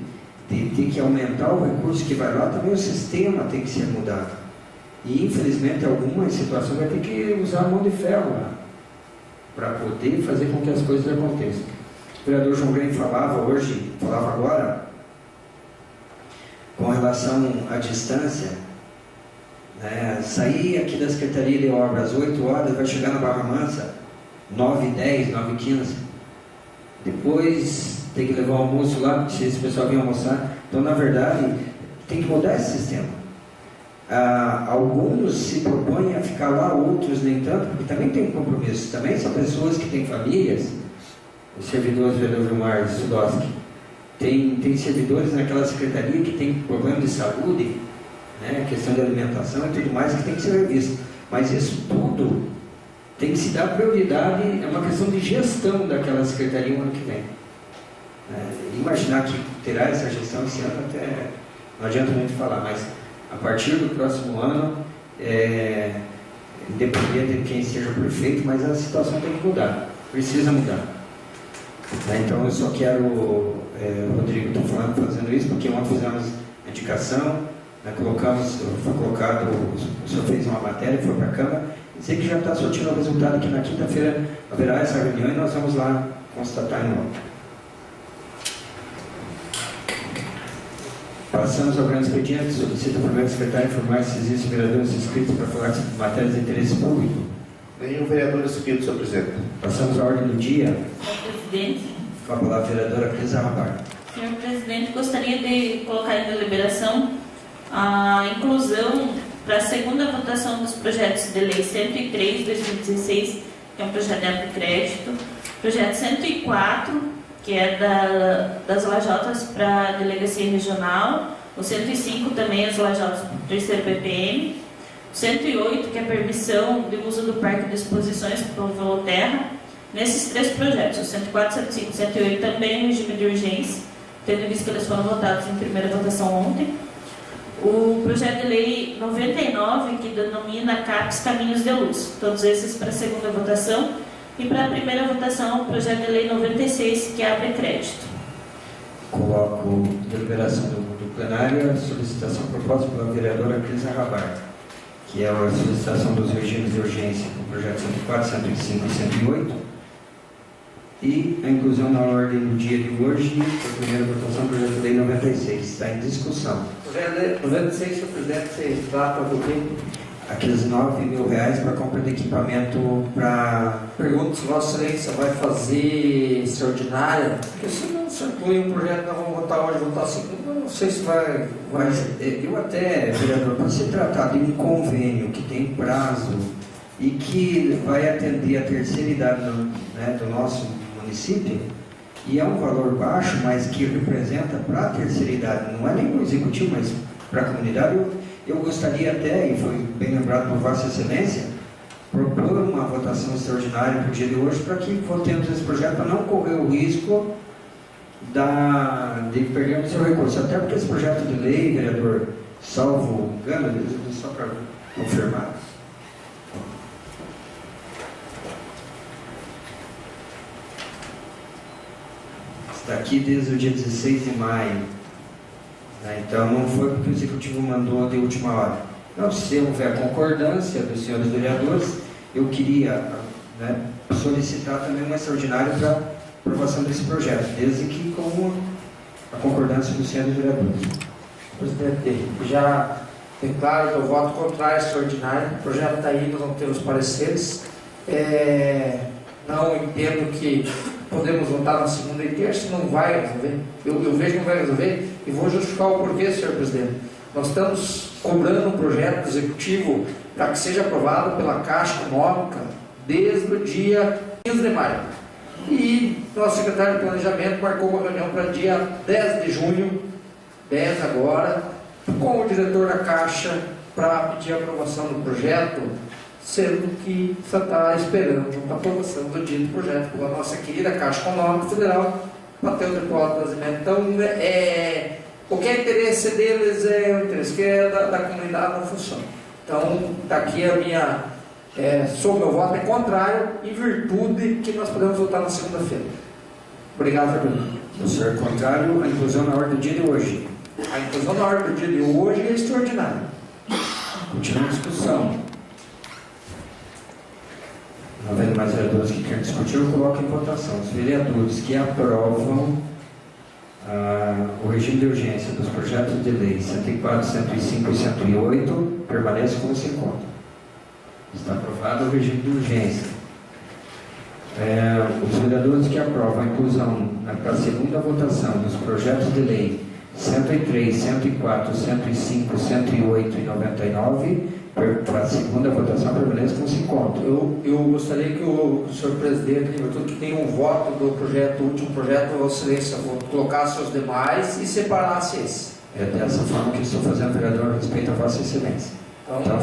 de ter que aumentar o recurso que vai lá, também o sistema tem que ser mudado. E infelizmente algumas situações vai ter que usar a mão de ferro lá, para poder fazer com que as coisas aconteçam. O vereador João Grande falava agora, com relação à distância, né, sair aqui da Secretaria de Obras às 8 horas, vai chegar na Barra Mansa 9h10, 9h15. Depois tem que levar o almoço lá, se esse pessoal vir almoçar. Então, na verdade, tem que mudar esse sistema. Alguns se propõem a ficar lá, outros nem tanto, porque também tem um compromisso. Também são pessoas que têm famílias, os servidores do vereador Vilmar Sudowski, tem servidores naquela secretaria que tem problema de saúde, né, questão de alimentação e tudo mais, que tem que ser revisto. Mas isso tudo tem que se dar prioridade, é uma questão de gestão daquela secretaria no ano que vem. Imaginar que terá essa gestão esse ano até não adianta muito falar, mas a partir do próximo ano, independente de quem seja o prefeito, mas a situação tem que mudar, precisa mudar. Então eu só quero, Rodrigo, estou fazendo isso porque ontem fizemos a indicação, né, foi colocado, o senhor fez uma matéria, foi para a Câmara, sei que já está surtindo o resultado, que na quinta-feira haverá essa reunião e nós vamos lá constatar em logo. Passamos ao grande expediente. Solicito ao primeiro secretário informar se existem vereadores inscritos para falar sobre matérias de interesse público. Nenhum vereador inscrito, senhor presidente. Passamos à ordem do dia. Senhor presidente. Com a palavra a vereadora Cris Arabar. Senhor presidente, gostaria de colocar em deliberação a inclusão para a segunda votação dos projetos de lei 103/2016, que é um projeto de amplo crédito, projeto 104, que é das lajotas para a delegacia regional, o 105 também as lajotas para o terceiro PPM, o 108, que é a permissão de uso do parque de exposições para o Voloterra. Nesses três projetos, o 104, 105 e 108 também em regime de urgência, tendo visto que eles foram votados em primeira votação ontem. O projeto de lei 99, que denomina CAPES Caminhos de Luz, todos esses para a segunda votação. E para a primeira votação, o projeto de lei 96, que abre crédito. Coloco deliberação do plenário a solicitação proposta pela vereadora Cris Arabar, que é a solicitação dos regimes de urgência do projeto 104, 105 e 108, e a inclusão na ordem do dia de hoje, a primeira votação do projeto de lei 96. Está em discussão. Projeto de lei 96, senhor presidente, se trata do quê? Aqueles R$9.000 para compra de equipamento para... Pergunto se Vossa Excelência vai fazer extraordinária, porque se não se inclui um projeto, nós vamos votar hoje, votar segundo, não sei se vai... Mas eu até, vereador, para se tratar de um convênio que tem prazo e que vai atender a terceira idade do nosso município, e é um valor baixo, mas que representa para a terceira idade, não é nem para o executivo, mas para a comunidade, eu gostaria até, e foi bem lembrado por Vossa Excelência, propor uma votação extraordinária para o dia de hoje, para que votemos esse projeto, para não correr o risco de perdermos seu recurso. Até porque esse projeto de lei, vereador, salvo engano, só para confirmar, está aqui desde o dia 16 de maio. Então não foi porque o executivo mandou de última hora. Então, se houver concordância dos senhores vereadores, eu queria solicitar também uma extraordinária para aprovação desse projeto, desde que com a concordância dos senhores vereadores. Presidente, já declaro que eu voto contrário à extraordinária. O projeto está aí, nós vamos ter os pareceres. Não entendo que podemos votar na segunda e terça, não vai resolver. Eu vejo que não vai resolver e vou justificar o porquê, senhor presidente. Nós estamos cobrando um projeto executivo para que seja aprovado pela Caixa Econômica desde o dia 15 de maio. E nosso secretário de Planejamento marcou uma reunião para dia 10 de junho, 10 agora, com o diretor da Caixa para pedir a aprovação do projeto, sendo que só está esperando a aprovação do dito projeto pela nossa querida Caixa Econômica Federal para ter o depósito de vazamento. Então, o que é interesse deles é o interesse que é da comunidade, não funciona. Então, está aqui a Sob meu voto é contrário, em virtude que nós podemos votar na segunda-feira. Obrigado, senhor presidente. O senhor é contrário à inclusão na ordem do dia de hoje. A inclusão na ordem do dia de hoje é extraordinária. Continua a discussão. Não havendo mais vereadores que querem discutir, eu coloco em votação. Os vereadores que aprovam o regime de urgência dos projetos de lei 104, 105 e 108 permanecem como se encontram. Está aprovado o regime de urgência. Os vereadores que aprovam a inclusão para a segunda votação dos projetos de lei 103, 104, 105, 108 e 99 para a segunda votação permanece como se encontra. Eu gostaria que o senhor presidente, que tem um voto do projeto, o último projeto, Vossa Excelência, colocasse os demais e separasse esse. É dessa forma que estou fazendo, vereador, respeito a Vossa Excelência. Então,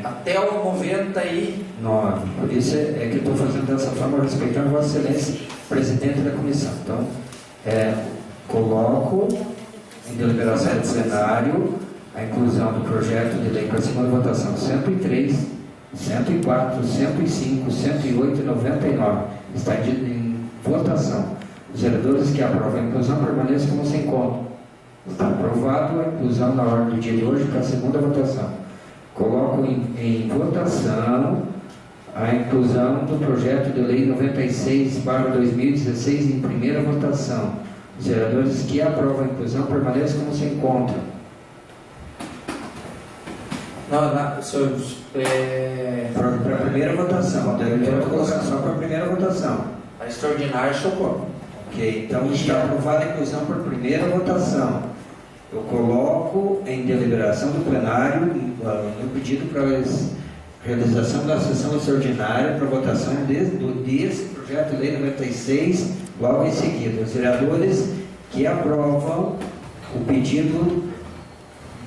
até o 99. Por isso é que estou fazendo dessa forma, respeitando a Vossa Excelência, presidente da comissão. Então, coloco em deliberação do plenário a inclusão do projeto de lei para a segunda votação 103, 104, 105, 108 e 99. Está em votação. Os vereadores que aprovam a inclusão permanecem como se encontram. Está aprovado a inclusão na ordem do dia de hoje para a segunda votação. Coloco em votação a inclusão do projeto de lei 96/2016 em primeira votação. Os vereadores que aprovam a inclusão permanecem como se encontram. Para a primeira votação. Deve ter uma colocação para a primeira votação. A extraordinária socorro. Ok, então está aprovada a inclusão por primeira votação. Eu coloco em deliberação do plenário no pedido para a realização da sessão extraordinária para votação desse projeto de lei 96, logo em seguida. Os vereadores que aprovam o pedido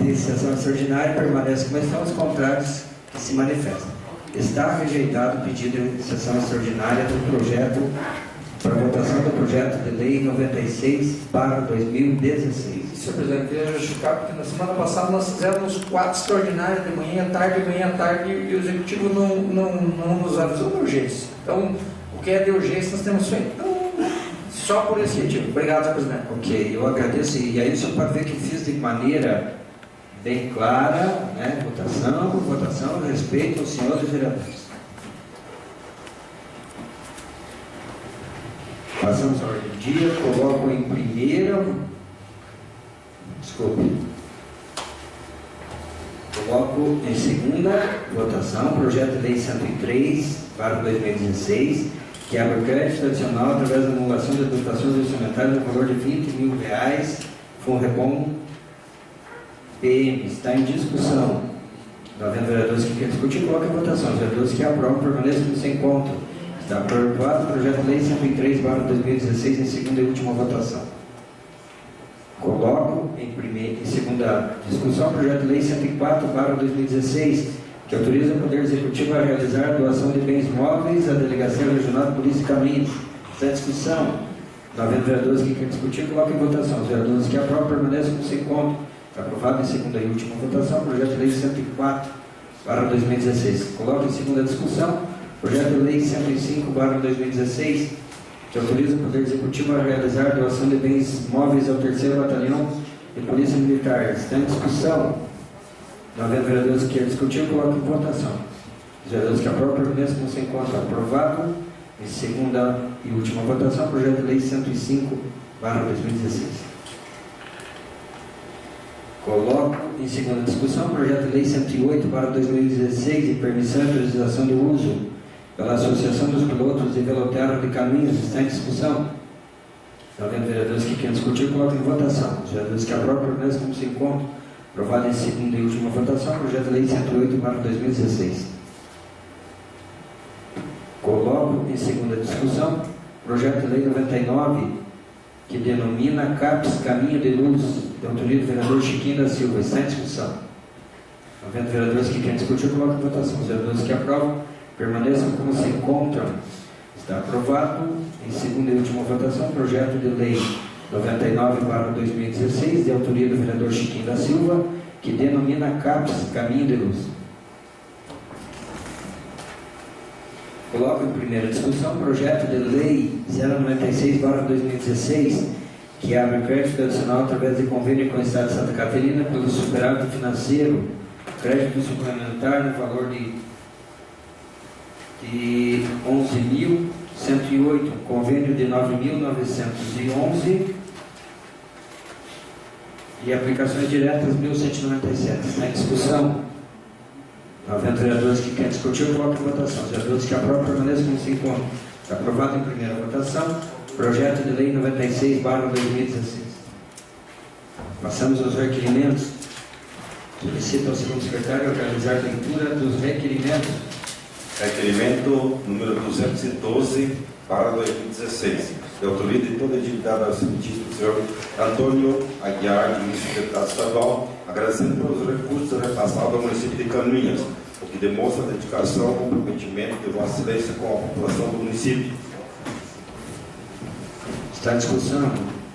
de sessão extraordinária permanecem como estão, os contrários que se manifestam. Está rejeitado o pedido de sessão extraordinária do projeto para votação do projeto de lei 96/2016. Senhor presidente, eu queria justificar, porque na semana passada nós fizemos 4 extraordinários de manhã à tarde, e o executivo não nos avisou de urgência. Então, o que é de urgência nós temos feito. Então, só por esse motivo. Obrigado, senhor presidente. Ok, eu agradeço. E aí o senhor pode ver que fiz de maneira bem clara, né? Votação por votação, respeito aos senhores vereadores. Passamos à ordem do dia, coloco em primeira. Coloco em segunda votação o projeto de lei 103/2016, que abre o crédito adicional através da anulação de dotações orçamentárias no valor de R$20 mil, Funrebom PM. Está em discussão. Está havendo vereadores que querem discutir, coloca em votação. Os vereadores que aprovam permaneçam no seu encontro. Está aprovado o projeto de lei 103/2016 em segunda e última votação. Coloco em segunda discussão o projeto de lei 104/2016, que autoriza o Poder Executivo a realizar a doação de bens móveis à Delegacia Regional de Polícia e Caminhos. Está em discussão. Não havendo vereadores que querem discutir, coloco em votação. Os vereadores que aprovam permanecem no seu encontro. Está aprovado em segunda e última votação o projeto de lei 104/2016. Coloco em segunda discussão o projeto de lei 105/2016, que autoriza o Poder Executivo a realizar a doação de bens móveis ao 3º Batalhão de Polícia Militar. Está em discussão. Não havendo vereadores que querem discutir, coloco em votação. Os vereadores que aprovam permanecem como se encontra. Aprovado em segunda e última votação o projeto de lei 105/2016. Coloco em segunda discussão o projeto de lei 108/2016 de permissão e autorização de uso pela Associação dos Pilotos de Veloterra de Caminhos. Está em discussão. Não havendo vereadores que querem discutir, coloco em votação. Os vereadores que aprovam permanecem como se encontram. Aprovado em segunda e última votação o projeto de lei 108/2016. Coloco em segunda discussão o projeto de lei 99, que denomina CAPES Caminho de Luz, de autoria do vereador Chiquinho da Silva. Está em discussão. Não havendo vereadores que querem discutir, coloco em votação. Os vereadores que aprovam permaneçam como se encontram. Está aprovado em segunda e última votação o projeto de lei 99/2016, de autoria do vereador Chiquinho da Silva, que denomina CAPES Caminho de Luz. Coloco em primeira discussão o projeto de lei 096/2016, que abre crédito adicional através de convênio com o Estado de Santa Catarina pelo superávit financeiro, crédito suplementar no valor de 11.108, convênio de 9.911 e aplicações diretas 1.197. Está em discussão. Havendo vereadores que querem discutir, eu coloco em votação. Os vereadores que aprovam, permaneçam como se encontram. Está aprovado em primeira votação. Projeto de lei 96/2016. Passamos aos requerimentos. Solicito ao segundo secretário realizar a leitura dos requerimentos. Requerimento número 212/2016. De autoria de toda a dignidade ao cientista do senhor Antônio Aguiar, ministro do Deputado Estadual, agradecendo pelos recursos repassados ao município de Canoinhas, o que demonstra a dedicação e comprometimento de Vossa Excelência com a população do município. Está em discussão.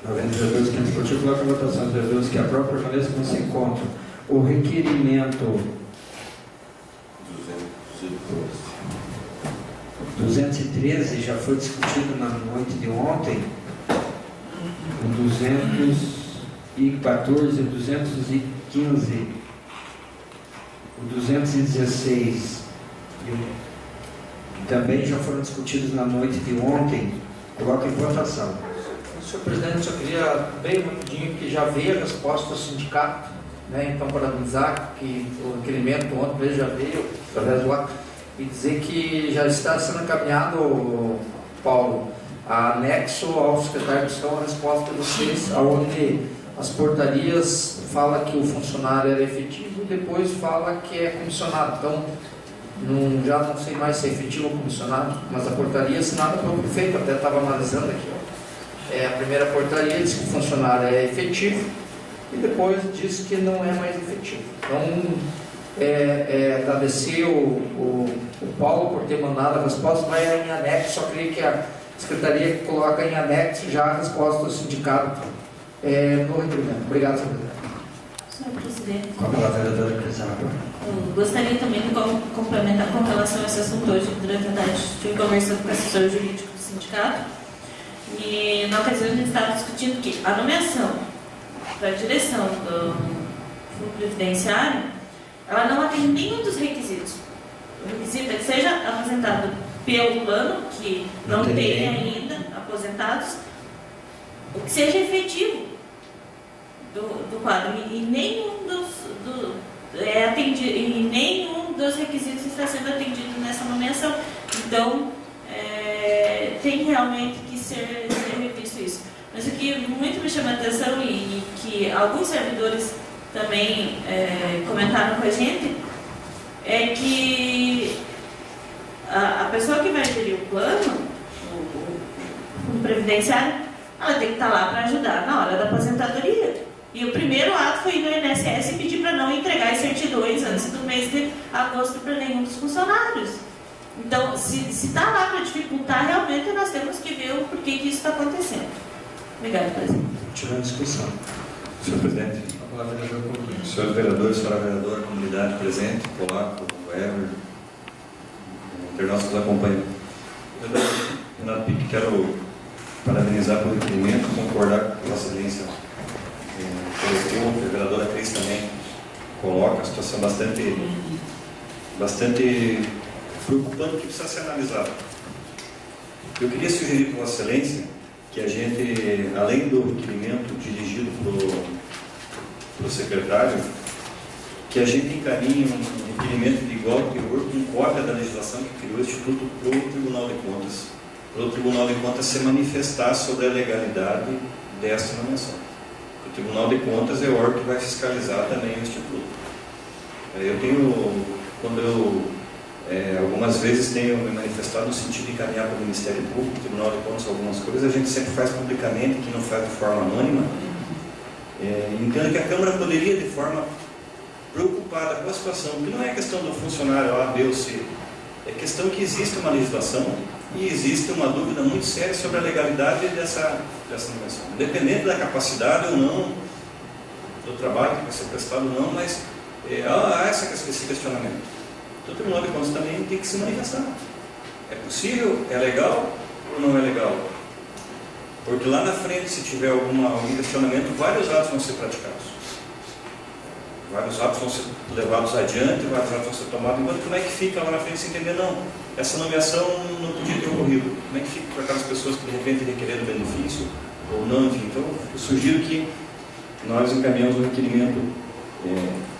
Havendo vereadores que querem discutir, coloca em votação. Os vereadores que aprovam, permaneçam como se encontram. O requerimento 213 já foi discutido na noite de ontem. O 214, o 215, o 216 também já foram discutidos na noite de ontem. Coloca em votação. Senhor presidente, só queria bem rapidinho que já veio a resposta do sindicato, né? Então, parabenizar que o requerimento ontem já veio através do ato e dizer que já está sendo encaminhado, Paulo, anexo ao secretário de Estado a resposta de vocês, onde as portarias fala que o funcionário era efetivo e depois fala que é comissionado. Então, já não sei mais se é efetivo ou comissionado, mas a portaria assinada pelo prefeito, até estava analisando aqui. A primeira portaria diz que o funcionário é efetivo e depois diz que não é mais efetivo. Então, agradecer o Paulo por ter mandado a resposta, vai em anexo, só queria que a Secretaria coloca em anexo já a resposta do sindicato no requerimento. Obrigado, senhor presidente. Senhor presidente, Com a palavra, vereadora Cristina. eu gostaria também de complementar com relação a esse assunto hoje. Durante a tarde estive conversando com o assessor jurídico do sindicato e na ocasião a gente estava discutindo que a nomeação para a direção do fundo previdenciário, ela não atende nenhum dos requisitos. O requisito é que seja aposentado pelo plano, que não tem ainda aposentados, o que seja efetivo do quadro, e nenhum nenhum dos requisitos está sendo atendido nessa nomeação. Então, tem realmente que ser revisto isso. Mas o que muito me chama a atenção e que alguns servidores também comentaram com a gente é que a pessoa que vai gerir o plano, o previdenciário, ela tem que estar lá para ajudar na hora da aposentadoria. E o primeiro ato foi ir no INSS e pedir para não entregar as certidões antes do mês de agosto para nenhum dos funcionários. Então, se está lá para dificultar, realmente nós temos que ver o porquê que isso está acontecendo. Obrigada, presidente. Tirando discussão. Senhor presidente, A palavra é vereador Coutinho. senhores vereadores, senhora vereadora, comunidade presente, polaco, Ever, internautas que nos acompanham. Renato Pique, quero parabenizar pelo requerimento, concordar com a Vossa Excelência. A vereadora Cris também coloca a situação bastante preocupante que precisa ser analisada. Eu queria sugerir para Vossa Excelência que a gente, além do requerimento dirigido para o secretário, que a gente encaminhe um requerimento de igual teor com cópia da legislação que criou o Instituto para o Tribunal de Contas, para o Tribunal de Contas se manifestar sobre a legalidade dessa nomeação. O Tribunal de Contas é o órgão que vai fiscalizar também o Instituto. Algumas vezes tenho me manifestado no sentido de encaminhar para o Ministério Público, o Tribunal de Contas, algumas coisas, a gente sempre faz publicamente, que não faz de forma anônima. Entendo que a Câmara poderia, de forma preocupada com a situação, que não é questão do funcionário A, B ou C, é questão que existe uma legislação e existe uma dúvida muito séria sobre a legalidade dessa nomeação. Independente da capacidade ou não, do trabalho que vai ser prestado ou não, mas há esse questionamento. Então, o Tribunal de Contas também tem que se manifestar. É possível? É legal ou não é legal? Porque lá na frente, se tiver algum questionamento, vários atos vão ser praticados. Vários atos vão ser levados adiante, vários atos vão ser tomados. Enquanto como é que fica lá na frente se entender? Não, essa nomeação não podia ter ocorrido. Como é que fica para aquelas pessoas que de repente requereram benefício ou não? Enfim, então eu sugiro que nós encaminhamos um requerimento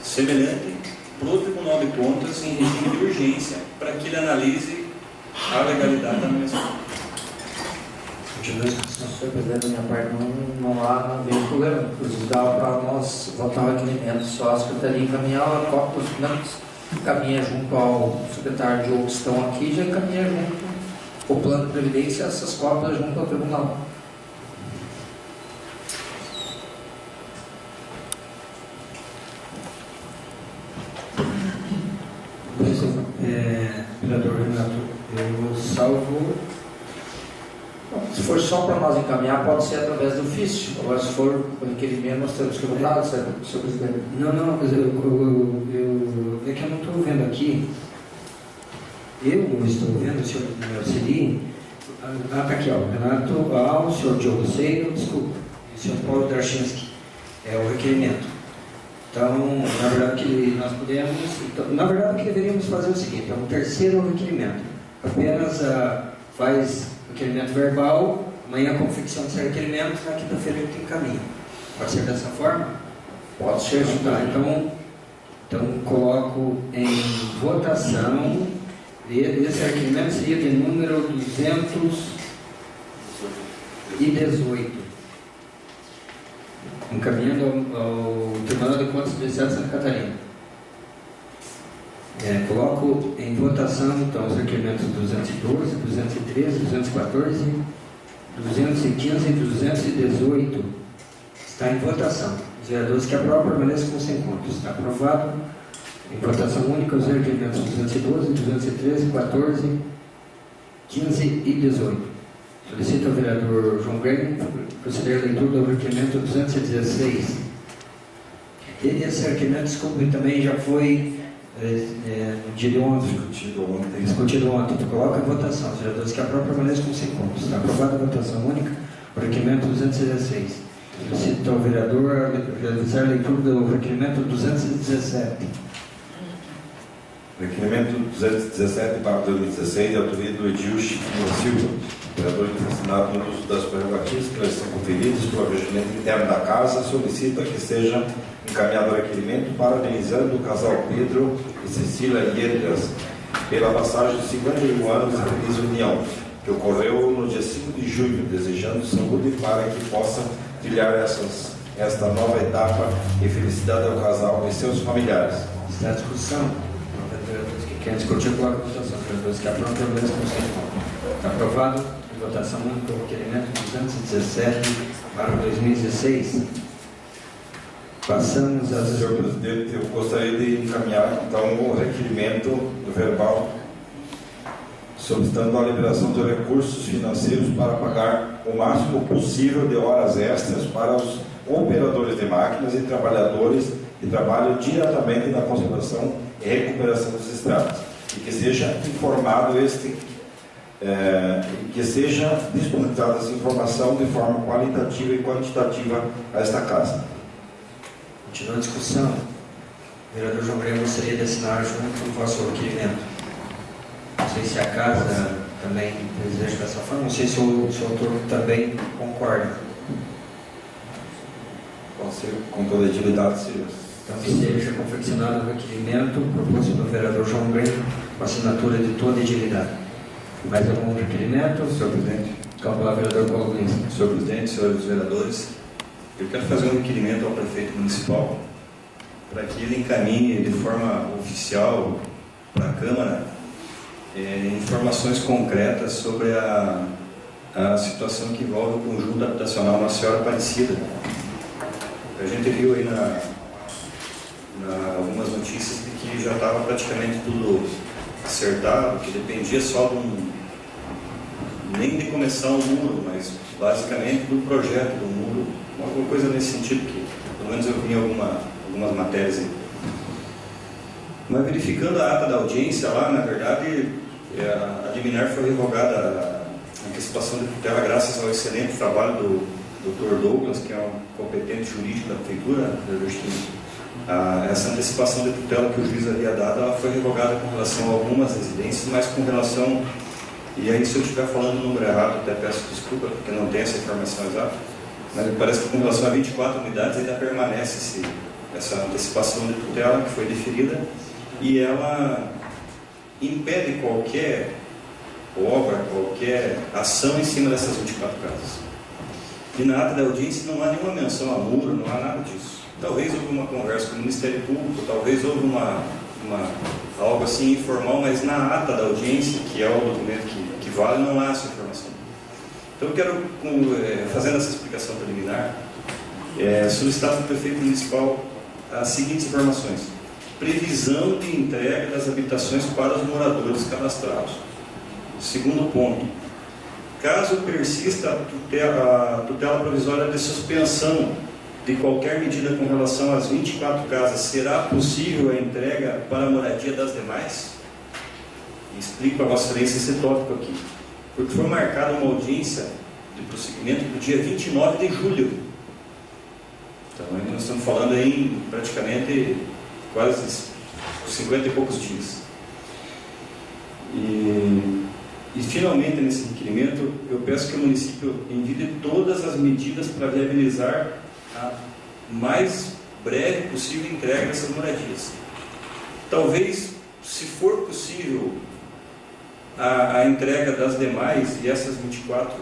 semelhante para o Tribunal de Contas em regime de urgência, para que ele analise a legalidade da nomeação. Senhor presidente, da minha parte não vejo problema. Inclusive dá para nós votar o requerimento, só a secretaria encaminhar a cópia dos documentos, encaminha junto ao secretário Diogo que estão aqui, já encaminha junto o plano de previdência, essas cópias junto ao tribunal. Vereador Renato, eu salvo. Se for só para nós encaminhar, pode ser através do ofício. Agora, se for o requerimento, nós temos que votar, senhor presidente. Não, é que eu não estou vendo aqui. Eu não estou vendo, o senhor me auxilie. Está aqui, ó. Renato o senhor Diogo Seino, desculpa. E o senhor Paulo Drachinski. É o requerimento. Então, na verdade, que nós podemos. Então, na verdade, o que deveríamos fazer é o seguinte: é um terceiro requerimento. Apenas faz requerimento verbal, amanhã a confecção desse requerimento, na quinta-feira ele tem caminho. Pode ser dessa forma? Pode ser. Tá, então coloco em votação. Esse requerimento seria de número 218. Encaminhando ao Tribunal de Contas do Estado de Santa Catarina. Coloco em votação, então, os requerimentos 212, 213, 214, 215 e 218. Está em votação. Os vereadores que aprovam permaneçam com 100 pontos. Está aprovado. Em votação única, os requerimentos 212, 213, 14, 15 e 18. Solicito ao vereador João Grêmio proceder à leitura do requerimento 216. Esse requerimento, desculpe, também já foi no dia de ontem. Discutido ontem. Coloca em votação. Os vereadores que aprovam permanecem com 100 pontos. Está aprovada a votação única. O requerimento 216. Solicito ao vereador realizar a leitura do requerimento 217. Requerimento 217/2016, de autoria do Edil Chiquinho Silva, vereador assinado no uso das prerrogativas que lhes são conferidas pelo regimento interno da Casa, solicita que seja encaminhado o requerimento parabenizando o casal Pedro e Cecília Iedras pela passagem de 51 anos de feliz união, que ocorreu no dia 5 de julho, desejando saúde para que possam trilhar esta nova etapa e felicidade ao casal e seus familiares. Está à discussão. Vereadores que querem discutir, coloca a votação. Vereadores que aprovam, permanecem com 100 pontos. Está aprovado. Em votação única, o requerimento 217/2016. Passamos a... Senhor presidente, eu gostaria de encaminhar, então, o requerimento verbal solicitando a liberação de recursos financeiros para pagar o máximo possível de horas extras para os operadores de máquinas e trabalhadores que trabalham diretamente na conservação e recuperação das estradas, e que seja informado que seja disponibilizada essa informação de forma qualitativa e quantitativa a esta Casa. Continua a discussão. O vereador João Grêmio gostaria de assinar junto o vosso requerimento. Não sei se a Casa também deseja dessa forma, não sei se o autor também concorda. Pode ser com coletividade, senhor. Então, que seja confeccionado o requerimento proposto pelo vereador João Grêmio com assinatura de toda a edilidade. Mais algum requerimento, senhor presidente? Com a palavra, vereador Paulo Luiz. Senhor presidente, senhores vereadores, eu quero fazer um requerimento ao prefeito municipal para que ele encaminhe de forma oficial para a Câmara informações concretas sobre a situação que envolve o conjunto habitacional Nossa Senhora Aparecida. A gente viu aí algumas notícias de que já estava praticamente tudo acertado, que dependia só nem de começar o muro, mas basicamente do projeto do muro, alguma coisa nesse sentido, que pelo menos eu vi algumas matérias aí. Mas verificando a ata da audiência lá, na verdade, A liminar foi revogada, a antecipação de tutela, graças ao excelente trabalho do Dr. Douglas, que é um competente jurídico da prefeitura, essa antecipação de tutela que o juiz havia dado, ela foi revogada com relação a algumas residências, mas com relação, e aí se eu estiver falando o número errado, até peço desculpa, porque não tenho essa informação exata, mas me parece que com relação a 24 unidades ainda permanece essa antecipação de tutela que foi deferida, e ela impede qualquer obra, qualquer ação em cima dessas 24 casas. E na ata da audiência não há nenhuma menção a muro, não há nada disso. Talvez houve uma conversa com o Ministério Público, talvez houve algo assim informal, mas na ata da audiência, que é o documento que vale, não há essa informação. Então eu quero, fazendo essa explicação preliminar, solicitar para o prefeito municipal as seguintes informações. Previsão de entrega das habitações para os moradores cadastrados. Segundo ponto, caso persista a tutela provisória de suspensão de qualquer medida com relação às 24 casas, será possível a entrega para a moradia das demais? Explico a Vossa Excelência esse tópico aqui. Porque foi marcada uma audiência de prosseguimento do dia 29 de julho. Então, nós estamos falando aí em praticamente quase 50 e poucos dias. E finalmente, nesse requerimento, eu peço que o município envie todas as medidas para viabilizar a mais breve possível entrega dessas moradias. Talvez, se for possível, a entrega das demais e essas 24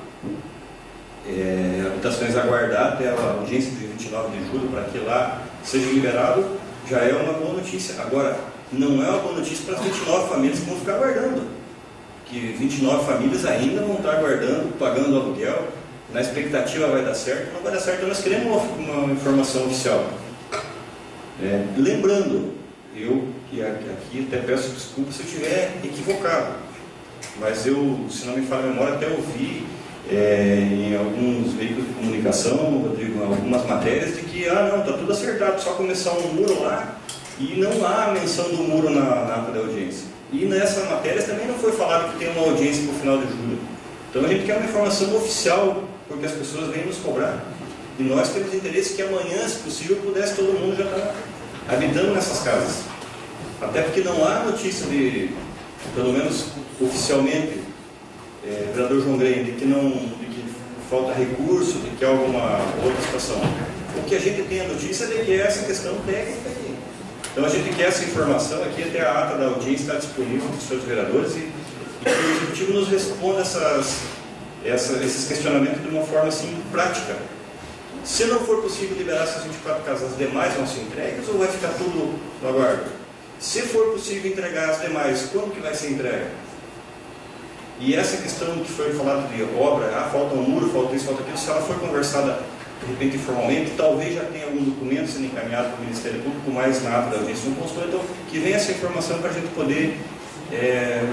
habitações aguardar até a audiência de 29 de julho para que lá seja liberado, já é uma boa notícia. Agora, não é uma boa notícia para as 29 famílias que vão ficar aguardando, que 29 famílias ainda vão estar aguardando, pagando aluguel, na expectativa vai dar certo, não vai dar certo, então nós queremos uma informação oficial. Lembrando, eu que aqui até peço desculpa se eu estiver equivocado, mas eu, se não me falha a memória, até ouvi em alguns veículos de comunicação, Rodrigo, algumas matérias, de que não, está tudo acertado, só começar um muro lá, e não há menção do muro na ata da audiência. E nessas matérias também não foi falado que tem uma audiência no final de julho. Então a gente quer uma informação oficial, porque as pessoas vêm nos cobrar. E nós temos interesse que amanhã, se possível, pudesse todo mundo já estar habitando nessas casas. Até porque não há notícia de, pelo menos oficialmente, vereador João Green, de que falta recurso, de que há alguma outra situação. O que a gente tem a notícia é de que essa questão técnica aqui. Então a gente quer essa informação aqui, até a ata da audiência está disponível para os seus vereadores e que o Executivo nos responda esses questionamentos de uma forma assim prática. Se não for possível liberar essas 24 casas, as demais vão ser entregues ou vai ficar tudo no aguardo? Se for possível entregar as demais, quando que vai ser entregue? E essa questão que foi falada de obra, falta um muro, falta isso, falta aquilo, se ela for conversada de repente informalmente, talvez já tenha algum documento sendo encaminhado para o Ministério Público, mais nada da audiência no consultor, então que venha essa informação para a gente poder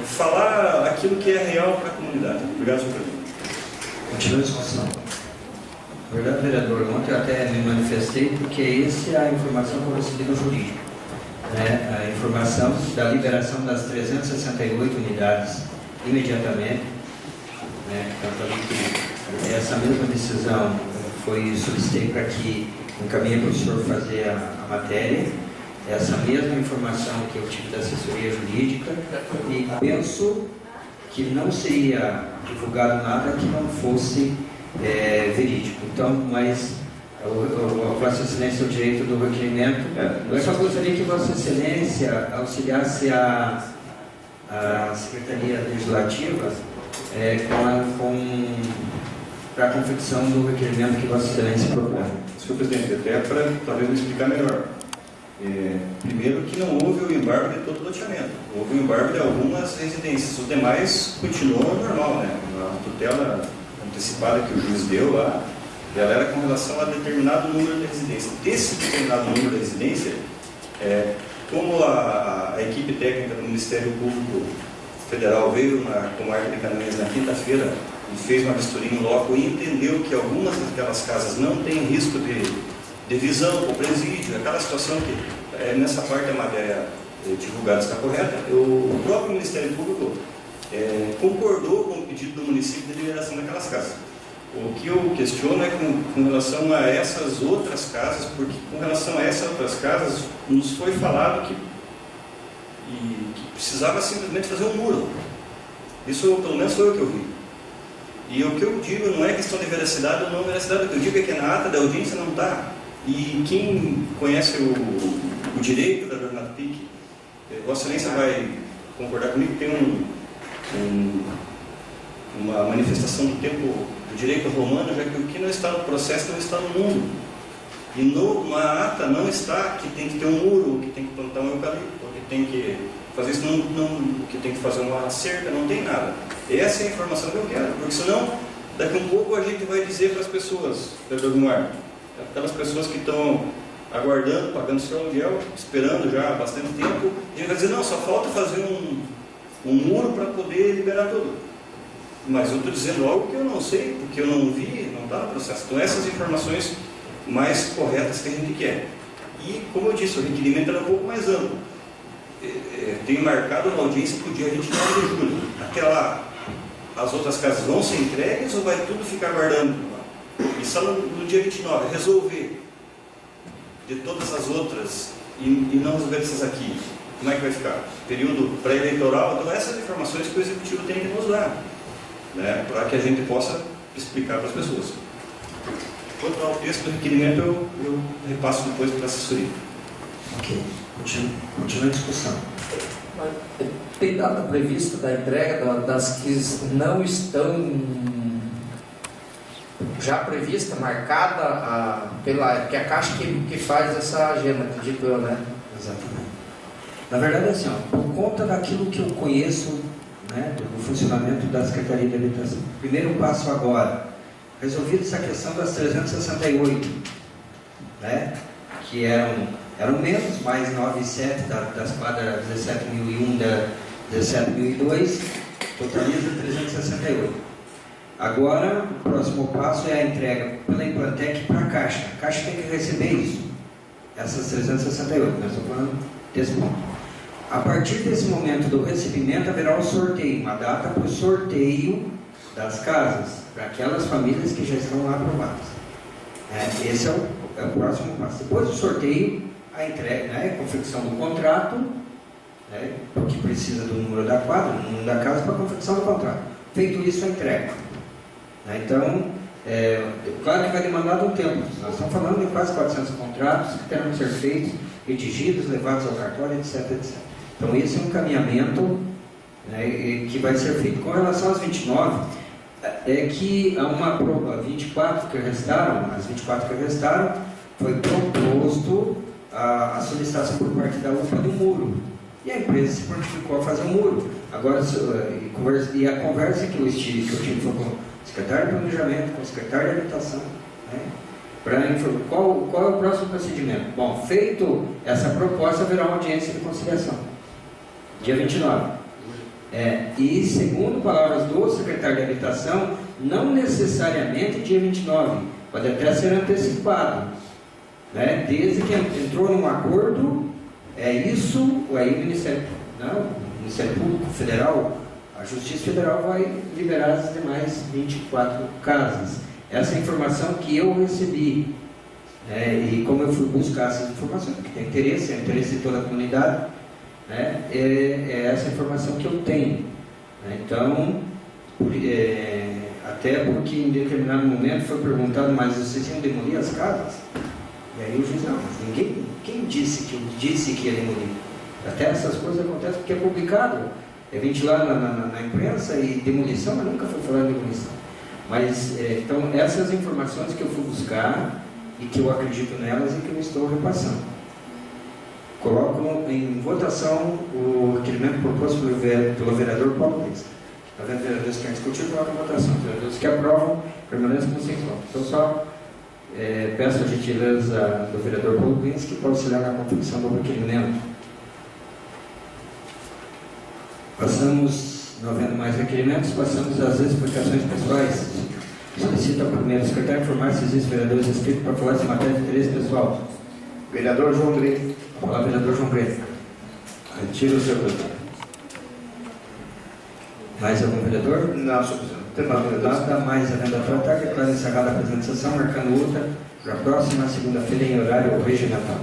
falar aquilo que é real para a comunidade. Obrigado, senhor presidente. Continua a discussão. Obrigado, vereador. Ontem eu até me manifestei porque essa é a informação que eu recebi do jurídico. A informação da liberação das 368 unidades imediatamente. Tanto ali que essa mesma decisão solicitei para que encaminhe para o senhor fazer a matéria. Essa mesma informação que eu tive da assessoria jurídica e penso que não seria divulgado nada que não fosse verídico. Então, mas Vossa Excelência, o direito do requerimento, eu só gostaria que Vossa Excelência auxiliasse a Secretaria Legislativa para a confecção do requerimento que Vossa Excelência propõe. Senhor presidente, até para talvez me explicar melhor. Primeiro que não houve o embargo de todo o loteamento, houve o embargo de algumas residências, os demais continuam normal, né? A tutela antecipada que o juiz deu lá, ela era com relação a determinado número de residências. Desse determinado número de residência, como a equipe técnica do Ministério Público Federal veio na comarca de Canoinhas na quinta-feira e fez uma vistoria em loco e entendeu que algumas daquelas casas não têm risco de visão ou presídio, aquela situação que nessa parte a matéria divulgada está correta. O próprio Ministério Público concordou com o pedido do município de liberação daquelas casas. O que eu questiono é com relação a essas outras casas, porque com relação a essas outras casas, nos foi falado que precisava simplesmente fazer um muro. Isso, pelo menos, foi o que eu vi. E o que eu digo não é questão de veracidade ou não veracidade, o que eu digo é que na ata da audiência não está. E quem conhece o direito da Bernardo Picchi, Vossa Excelência vai concordar comigo, tem uma manifestação do tempo do direito romano, já que o que não está no processo não está no mundo. E na ata não está que tem que ter um muro, que tem que plantar um eucalipto, que tem que fazer isso, que tem que fazer uma cerca, não tem nada. Essa é a informação que eu quero, porque senão, daqui a um pouco a gente vai dizer para as pessoas, Pedro Gumar, aquelas pessoas que estão aguardando, pagando seu aluguel, esperando já há bastante tempo, a gente vai dizer, não, só falta fazer um muro para poder liberar tudo. Mas eu estou dizendo algo que eu não sei, porque eu não vi, não está no processo. Então essas informações mais corretas que a gente quer. E, como eu disse, o requerimento era um pouco mais amplo. Tenho marcado uma audiência para o dia 29 de julho. Até lá, as outras casas vão ser entregues ou vai tudo ficar aguardando? E só no dia 29, resolver de todas as outras e não resolver essas aqui. Como é que vai ficar? Período pré-eleitoral? Então essas informações que o Executivo tem que nos dar, né, para que a gente possa explicar para as pessoas. Quanto ao texto do requerimento, eu repasso depois para a assessoria. Ok. Continua a discussão. Tem data prevista da entrega das que não estão já prevista, marcada que a Caixa que faz essa agenda, acredito eu, né? Exatamente. Na verdade, assim, por conta daquilo que eu conheço, né, do funcionamento da Secretaria de Habitação, primeiro passo agora, resolvida essa questão das 368, né, que eram menos, mais 9,7 das quadras 17.001, 17.002, totaliza 368. Agora, o próximo passo é a entrega pela Implantec para a Caixa. A Caixa tem que receber isso, essas 368, nós estamos falando desse ponto. A partir desse momento do recebimento, haverá um sorteio, uma data para o sorteio das casas, para aquelas famílias que já estão lá aprovadas. Esse é o próximo passo. Depois do sorteio, a entrega, né, a confecção do contrato, né, porque precisa do número da quadra, do número da casa para a confecção do contrato. Feito isso, a entrega. Então, claro que vai demandar um tempo. Nós estamos falando de quase 400 contratos que terão que ser feitos, redigidos, levados ao cartório, etc, etc. Então, esse é um caminhamento, né, que vai ser feito. Com relação às 29, é que há uma prova, 24 que restaram, as 24 que restaram, foi proposto a solicitação por parte da UPA do muro. E a empresa se prontificou a fazer um muro. Agora, e a conversa que eu tive foi com o secretário de Planejamento, com o secretário de Habitação, né, para informar qual é o próximo procedimento. Bom, feito essa proposta, haverá uma audiência de conciliação, dia 29. E, segundo palavras do secretário de Habitação, não necessariamente dia 29, pode até ser antecipado, né, desde que entrou num acordo, isso, aí o Ministério Público Federal, a Justiça Federal vai liberar as demais 24 casas. Essa é a informação que eu recebi, e como eu fui buscar essas informações, porque tem interesse, é interesse de toda a comunidade, né, é essa informação que eu tenho. Né? Então, até porque em determinado momento foi perguntado, mas vocês iam demolir as casas? E aí o juiz, não, mas quem disse que ia demolir? Até essas coisas acontecem porque é publicado, é ventilado na imprensa, e demolição, mas nunca foi falado de demolição. Mas, então, essas informações que eu fui buscar e que eu acredito nelas e que eu estou repassando. Coloco em votação o requerimento proposto pelo vereador Paulo Pires. Havendo vereadores que querem discutir, coloco em votação. Vereadores que aprovam, permanecem como sem voto. Então, só peço a gentileza do vereador Paulo Pires que pode auxiliar na confecção do requerimento. Passamos, não havendo mais requerimentos, passamos às explicações pessoais. Solicito ao primeiro secretário informar se existem vereadores inscritos para falar de matéria de interesse pessoal. Vereador João Grey. Olá, vereador João Grey. Retiro o secretário. Mais algum vereador? Não, senhor presidente. Tem mais vereadores? Nada mais a venda tratar, declaro encerrada a apresentação, marcando outra para a próxima segunda-feira em horário regimental.